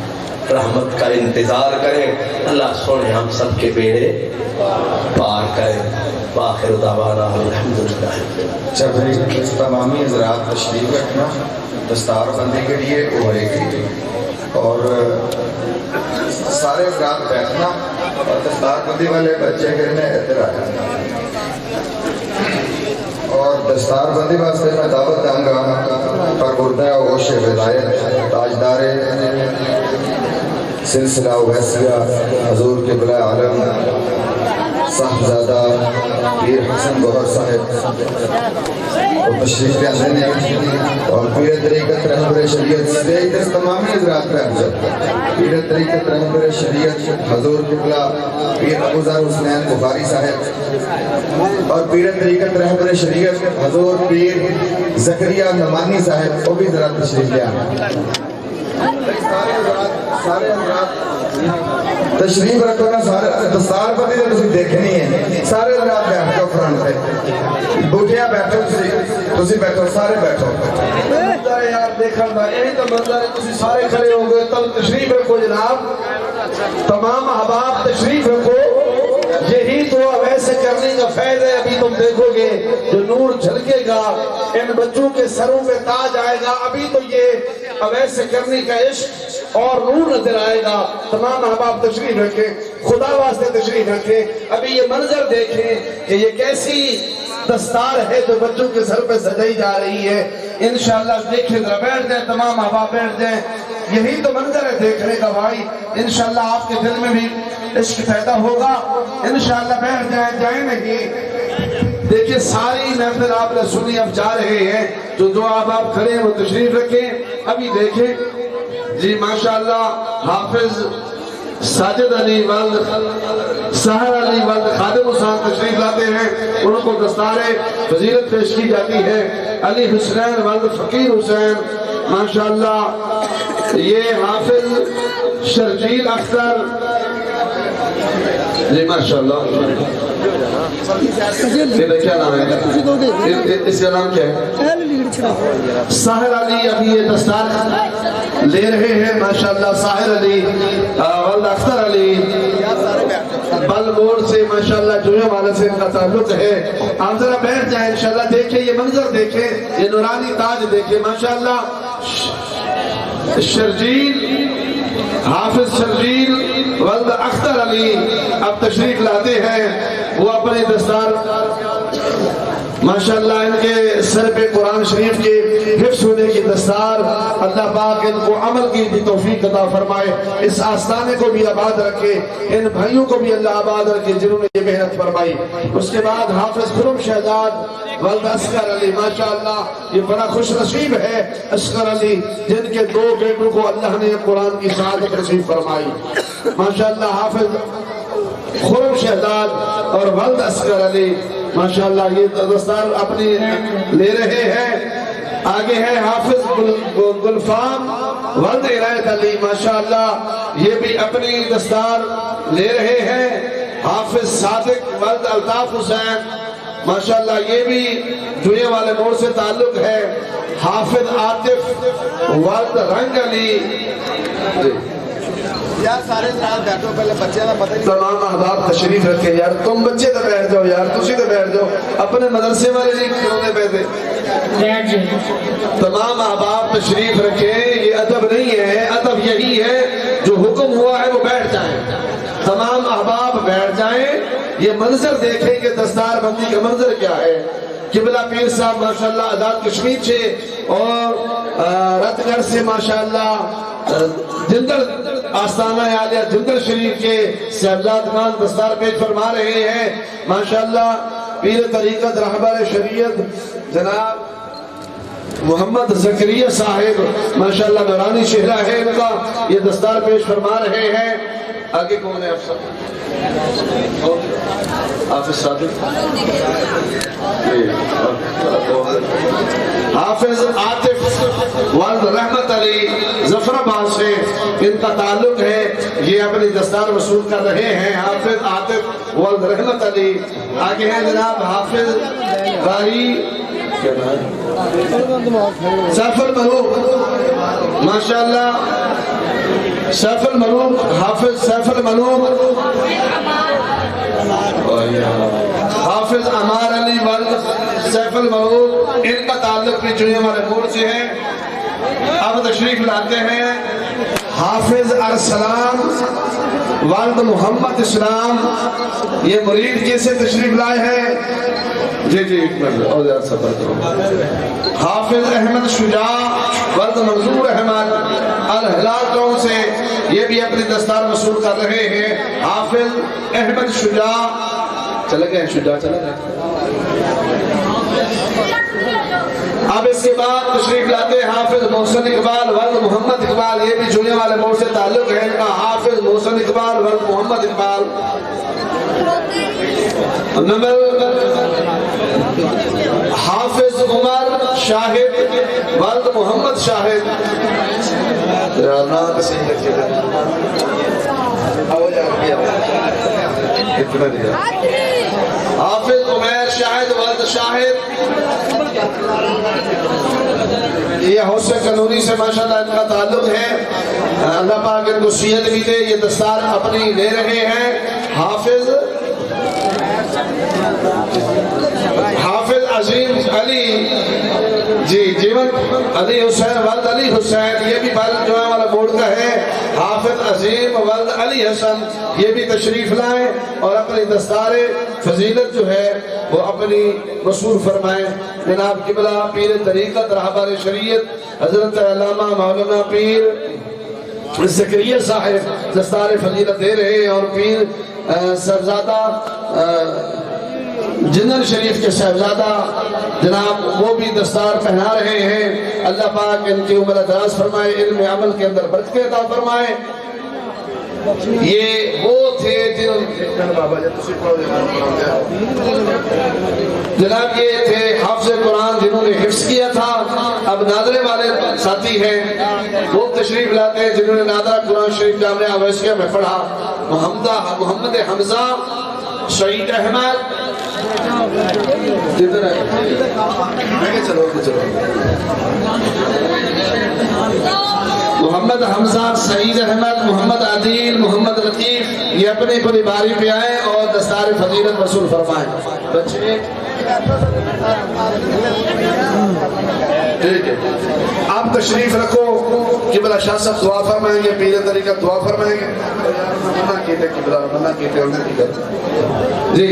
S1: رحمت کا انتظار کریں، اللہ سونے ہم سب کے بیڑے پار کریں۔ وآخر دعوانا الحمدللہ۔
S2: چبری تمامی حضرات تشریف رکھنا، دستار بندی کے لیے اوڑے گی، اور سارے حضرات بیٹھنا، اور دستار بندی والے بچے کرنے ادھر آئے، اور دستار بندی واسطے میں دعوت دوں گا پربردہ اوش ولایت تاجدار سلسلہ اویسیہ حضور قبلہ عالم صاحبزادہ پیر حسن گوہر صاحب وہ تشریف لے آتے ہیں، اور پیر طریقت رہبر شریعت سٹیج دس تمامی حضرات پہ افضل پیر طریقت رہبر شریعت حضور قبلہ پیر ابو ذر حسین بخاری صاحب، اور پیر طریقت رہبر شریعت حضور پیر زکریا نمانی صاحب وہ بھی ذرا تشریف لے آنا۔ سارے حضرات تشریف رکھو نا، سارے دستار پتی تو تسی دیکھنی ہے، سارے حضرات بیٹھو فرنٹ پہ، بوٹھیا بیٹھو، تسی بیٹھو، سارے بیٹھو۔ منظر یار دیکھن دا یہی تو منظر ہے، تسی سارے کھڑے ہو گئے، تب تشریف رکھو جناب، تمام احباب تشریف رکھو، یہی تو ویسے کرنے کا فیض ہے۔ ابھی تم دیکھو گے جو نور جھلکے گا، ان بچوں کے سروں پہ تاج آئے گا، ابھی تو یہ ویسے کرنے کا عشق اور نور نظر آئے گا۔ تمام احباب تشریف رکھیں، خدا واسطے تشریف رکھیں، ابھی یہ منظر دیکھیں کہ یہ کیسی دستار ہے جو بچوں کے سر پہ سجائی جا رہی ہے۔ انشاءاللہ دیکھیں، ذرا بیٹھ جائیں، تمام احباب بیٹھ جائیں، یہی تو منظر ہے دیکھنے کا بھائی۔ انشاءاللہ آپ کے دل میں بھی عشق پیدا ہوگا، انشاءاللہ بیٹھ جائیں، جائیں نہیں۔ دیکھیں ساری محفل آپ نے سنی، اب جا رہے ہیں، جو دو احباب کھڑے ہیں وہ تشریف رکھیں۔ ابھی دیکھیں جی ماشاءاللہ حافظ ساجد علی ولد سحر علی ولد خادم حسین تشریف لاتے ہیں، ان کو دستار فضیلت پیش کی جاتی ہے۔ علی حسین ولد فقیر حسین ماشاءاللہ، یہ حافظ شرجیل اختر جی ماشاءاللہ، کیا نام ہے اس کا نام کیا ہے؟ ساحر علی ابھی یہ دستار لے رہے ہیں ماشاءاللہ۔ ساحر علی ولد اختر علی بل موڑ سے ماشاءاللہ، جوئے والے سے ان کا تعلق ہے۔ آپ ذرا بیٹھ جائیں، انشاءاللہ دیکھیں یہ منظر، دیکھیں یہ نورانی تاج دیکھیں ماشاءاللہ۔ شرجیل
S3: حافظ شرجیل ولد اختر علی اب تشریف لاتے ہیں. وہ اپنی دستار ماشاءاللہ ان کے سر پہ قرآن شریف کے حفظ ہونے کی دستار، اللہ پاک ان کو عمل کی بھی توفیق عطا فرمائے. اس آستانے کو بھی آباد رکھے، ان بھائیوں کو بھی اللہ آباد رکھے جنہوں نے یہ محنت فرمائی. اس کے بعد حافظ خرم شہزاد ولد اصغر علی، ماشاءاللہ یہ بڑا خوش نصیب ہے اصغر علی جن کے 2 بیٹوں کو اللہ نے قرآن کی شہادت نصیب فرمائی. ماشاءاللہ حافظ خرم شہزاد اور ولد اصغر علی ماشاءاللہ یہ دستار اپنی لے رہے ہیں. آگے ہے حافظ گلفام ولد عنایت علی، ماشاءاللہ یہ بھی اپنی دستار لے رہے ہیں. حافظ صادق ولد الطاف حسین، ماشاءاللہ یہ بھی جوئے والے موڑ سے تعلق ہے. حافظ عاطف ولد رنگ علی.
S2: یار سارے جناب بیٹھو، پہلے بچے کا پتہ نہیں.
S3: تمام احباب تشریف رکھے یار، تم بچے تو بیٹھ جاؤ یار، تسی تو بیٹھ جاؤ. اپنے مدرسے والے جی کرونے بیٹھے. تمام احباب تشریف رکھے. یہ ادب نہیں ہے، ادب یہی ہے جو حکم ہوا ہے وہ بیٹھ جائیں. تمام احباب بیٹھ جائیں. یہ منظر دیکھیں کہ دستار بندی کا منظر کیا ہے. قبلہ پیر صاحب ماشاءاللہ آزاد کشمیر سے اور رت گڑھ سے ماشاءاللہ جندر آستانہ عالیہ جندر شریف کے صاحبزاد خان دستار پیش فرما رہے ہیں. ماشاءاللہ پیر طریقت رہبر شریعت جناب محمد زکریہ صاحب ماشاءاللہ نورانی چہرہ ہے ان کا، یہ دستار پیش فرما رہے ہیں. آگے کون ہے افسر؟ حافظ صادق، حافظ عاطف ولد رحمت علی ظفر آباد سے ان کا تعلق ہے، یہ اپنی دستار وصول کر رہے ہیں. حافظ عاطف ولد رحمت علی. آگے ہیں جناب حافظ راہی سیف الملوک، ماشاءاللہ سیف الملوک، حافظ سیف الملوک. حافظ عمار علی ولد سیف الملوک، ان کا تعلق بھی جوئے والے موڑ سے ہے. اب تشریف لاتے ہیں حافظ ارسلان ولد محمد اسلام. یہ مرید کیسے تشریف لائے ہیں؟ جی جی ایک منٹ اور زیادہ سفر کرو. حافظ احمد شجاع ولد منظور احمد الہلال ٹاؤن سے، یہ بھی اپنی دستار وصول کر رہے ہیں. حافظ احمد شجاع چلے گئے، شجاع چلے گئے. اب اس کے بعد تشریف لاتے ہیں حافظ محسن اقبال ولد محمد اقبال، یہ بھی جوئے والے موڑ سے تعلق ہے ان کا. حافظ محسن اقبال ولد محمد اقبال. حافظ عمر شاہد ولد محمد شاہد. حافظ عمیر شاہد ولد شاہد. یہ حوصلہ قانونی سے ماشاءاللہ ان کا تعلق ہے، اللہ پاک ان کو صحت بھی دے. یہ دستار اپنی لے رہے ہیں. حافظ عظیم علی جی جیون علی حسین ولد علی حسین، یہ بھی بال جو ہے والا بورڈ کا ہے. حافظ عظیم ولد علی حسن، یہ بھی تشریف لائیں اور اپنی دستار فضیلت جو ہے وہ اپنی وصول فرمائیں. جناب قبلہ پیر طریقت رہبر شریعت حضرت علامہ مولانا پیر زکریہ صاحب دستار فضیلت دے رہے ہیں، اور پیر صاحبزادہ جنرل شریف کے صاحبزادہ جناب وہ بھی دستار پہنا رہے ہیں. اللہ پاک ان کی عمر دراز فرمائے، علم عمل کے اندر برکت عطا فرمائے. یہ وہ تھے جناب یہ تھے حافظ قرآن جنہوں نے حفظ کیا تھا. اب نادرے والے ساتھی ہیں وہ تشریف لاتے ہیں جنہوں نے نادرہ قرآن شریف جامعہ ویسیہ میں پڑھا. محمد حمزہ سعید احمد جدھر ہے چلو محمد حمزہ سعید احمد محمد عادل محمد لطیف، یہ اپنی باری پہ آئے اور دستار فضیلت وصول فرمائیں. بچے ٹھیک ہے آپ تشریف رکھو قبلہ شاہ صاحب دعا فرمائیں گے پیر طریقہ دعا فرمائیں گے منع کیتے قبلہ منع کیتے انہیں کی کرتے جی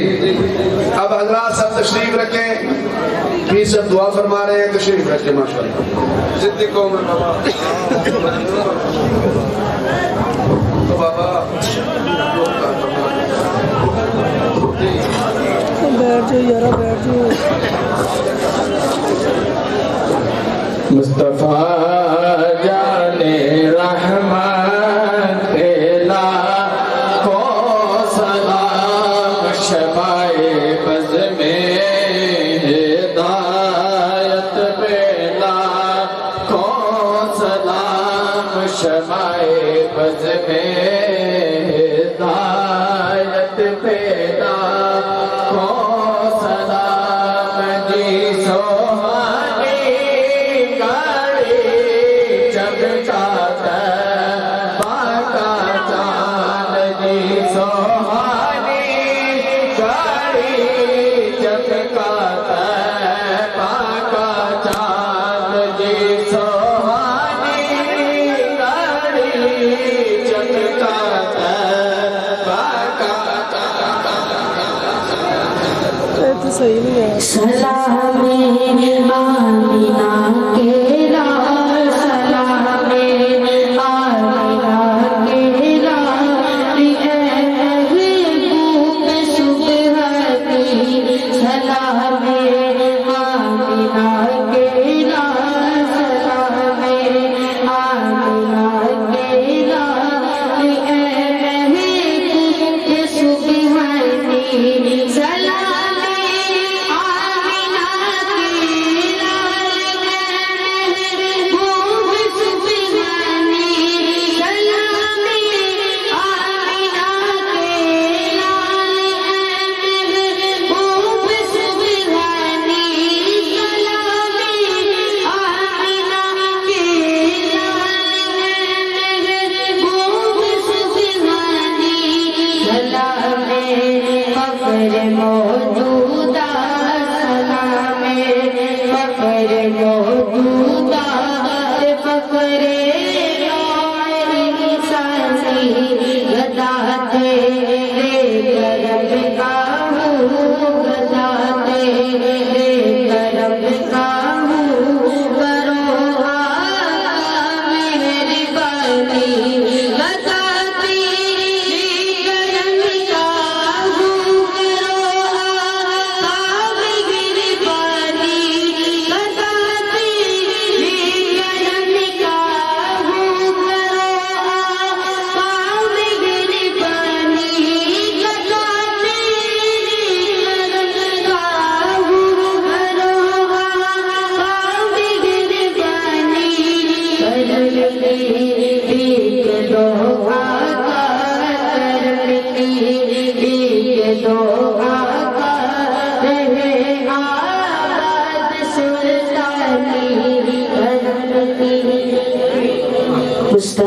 S3: اب حضرات سب تشریف رکھیں پیر صاحب دعا فرما رہے ہیں تشریف رکھیں ماشاءاللہ زندگی کو میں بابا
S4: بیٹھ جو یارا بیٹھ جو
S5: مصطفیٰ جان رحمت پیلا کو سلام شمائے بز میں ہدایت پیلا کو سلام شمائے بز میں ہدایت پیلا کو سلام جی سوہانی
S4: صحیح نہیں ہے
S6: سلام آمینہ کے لال سلام آمینہ کے لال محبوب سبحانی سلام آمینہ کے لال سلام آمینہ کے لال محبوب سبحانی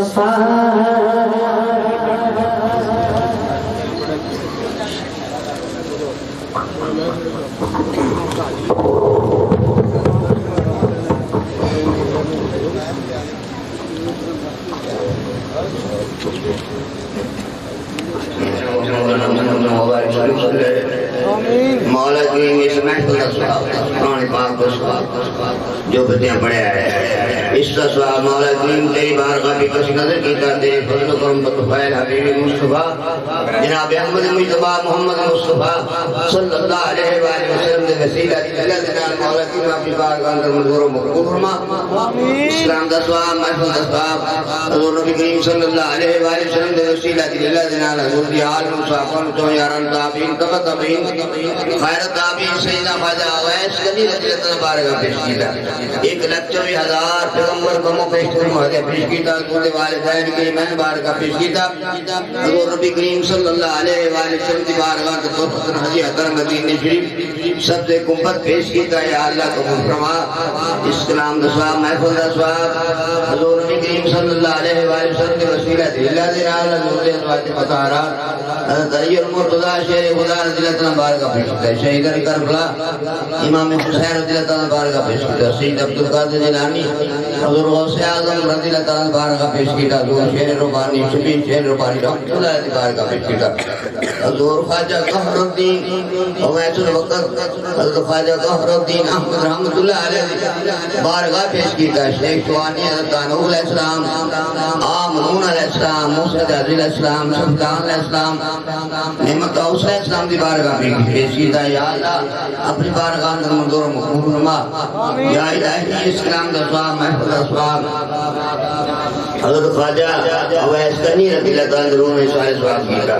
S6: سلام
S7: مولا کریم اس محفل کا سواب قرآن پاک کا سواب جو بتیاں پڑھے آئے اس کا سواب مولا کریم تیری بارگاہ بھی کسی نظر کیتا تیرے فضل و کرم بطفائل حبیب مصطفیٰ جناب احمد مجتبہ محمد مصطفیٰ صلی اللہ علیہ وآلہ وسلم دے وسیلہ اللہ دنال مولا کریم اپنی بارگاہ اندر منظور و مقبول فرما اسلام دا سواب محفل دا سواب حضور نبی کریم صلی اللہ علیہ وآلہ وسلم دے وسیلہ اللہ دنال حضور دی عالم صاحبان تو یاران تابعین تبا تابعین خیرت تابعین سیدہ خواجہ اویس کبھی رضی اللہ بارگاہ پیش کیتا 1,24,000 پیغمبر کو پیش کیتا دودھ والدین کے میں بارگاہ پیش کیتا حضور نبی کریم صلی اللہ علیہ وآلہ وسلم کی بارگاہ کے توفیق حجی حضر مدینہ شریف سب سے گنبد پیش کیتا یا اللہ قبول فرما اس کلام دا ثواب محفوظ دا ثواب حضور نبی کریم صلی اللہ علیہ وآلہ وسلم کے وسیلہ دلہ دلال حضور ازواج مطہرہ حضرت علی المرتضی شیر خدا رضی اللہ تعالیٰ بارگاہ پیش کیتا شہید کربلا امام حسین رضی اللہ تعالیٰ بارگاہ پیش کیتا سید عبدالقادر جیلانی حضور غوث اعظم رضی اللہ تعالیٰ بارگاہ پیش کیتا حضور شیر ربانی شبیر شیر ربانی رحمت اللہ علیہ بارگاہ پیش کیتا حضور خواجہ قہر الدین اویس الوقت حضرت خواجہ قہر الدین احمد رحمت اللہ علیہ بارگاہ پیش کیتا شیخ شوانی حضرت انور علیہ السلام آمنون علیہ السلام موسیٰ علیہ السلام سلطان علیہ السلام نعمت اوس علیہ السلام دی بارگاہ پیش کیتا یا اللہ اپنی بارگاہ اندر مندور مقبول فرما یا الہی اسلام دا ثواب محفوظ دا ثواب حضرت خواجہ اویس کنی رضی اللہ تعالیٰ عنہ نے سارے ثواب کیتا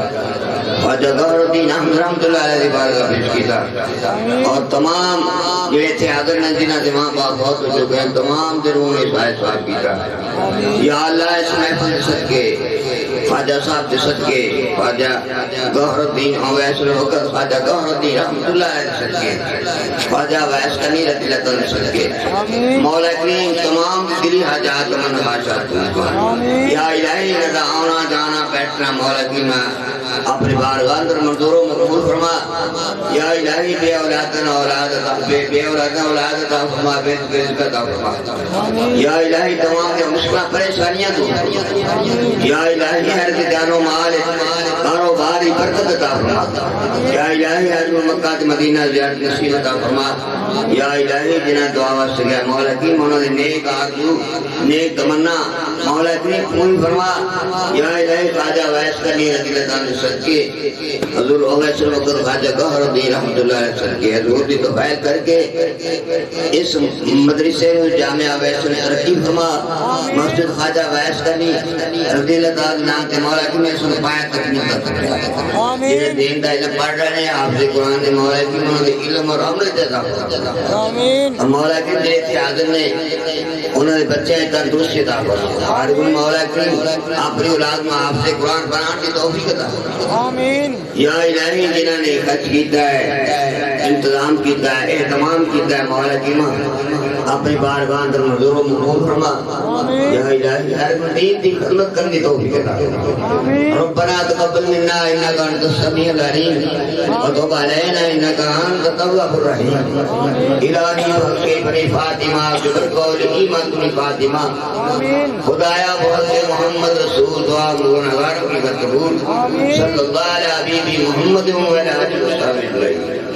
S7: خواجہ قہر الدین احمد رحمت اللہ علیہ بارگاہ پیش کیتا اور تمام جو تھے حاضر نزدینہ ماں باپ بہت ہو چکے ہیں تمام دروں نے سارے ثواب کیتا یا اللہ اس محفل صدقے خواجہ صاحب کے صدقے خواجہ قہر الدین اویس الوقت خواجہ قہر الدین رحمت اللہ علیہ صدقے خواجہ اویس کنی رضی اللہ تعالیٰ صدقے مولا کریم تمام دلی حاجات من باشات یا الہی رضا آنا جانا بیٹھنا مولا کریم اپنی بارگاہ اندر منظور و مقبول فرما یا الہی بے اولادنا اولادتا بے اولادنا اولادتا فرما بے رزقتا فرما یا الہی تمام کے مشکلہ پریشانیاں تو یا الہی ہر کے جان و مال کاروباری برکت عطا فرما یا الہی حضور مکہ مدینہ زیارت نصیب عطا فرما یا الہی جنہ دعا واسطے گیا مولا کریم انہوں نے نیک آرزو نیک تمنا مولا کریم قبول فرما یا الہی خواجہ اویس کنی رضی اللہ تعالیٰ صدقے حضور اویس الوقت خواجہ قہر الدین رحمت اللہ علیہ صدقے حضور دی توفیق کر کے اس مدرسے میں جامعہ اویس نے ترقی فرما مسجد خواجہ اویس کنی رضی اللہ تعالیٰ نام کے مولا کریم اس نے پایا تکمیل کرتا جنہیں دین دا علم پڑھ رہے ہیں آپ سے قرآن دے مولا کریم انہوں نے علم اور عمل دیتا اور مولا کریم دے تھے حاضر نے انہوں نے بچے تندرستی عطا فرما اور مولا کریم اپنی اولاد میں آپ سے قرآن پڑھانے کی توفیق عطا آمین یا الہی جنہوں نے خرچ کیتا ہے انتظام کیتا ہے اہتمام کیتا ہے مولا کریم اپنی بارگاہ اندر منظور و مقبول فرما یا الہی ہر دین دی خدمت کرنے کی توفیق عطا ربنا تقبل منا انک انت السمیع العلیم وتب علینا انک انت التواب الرحیم الہی حق بنی فاطمہ جبر قول ایمان بنی فاطمہ خدایا بہت سے محمد رسول دعا گناہگاروں کی قبول صلی اللہ علیہ حبیبی محمد و علیہ وسلم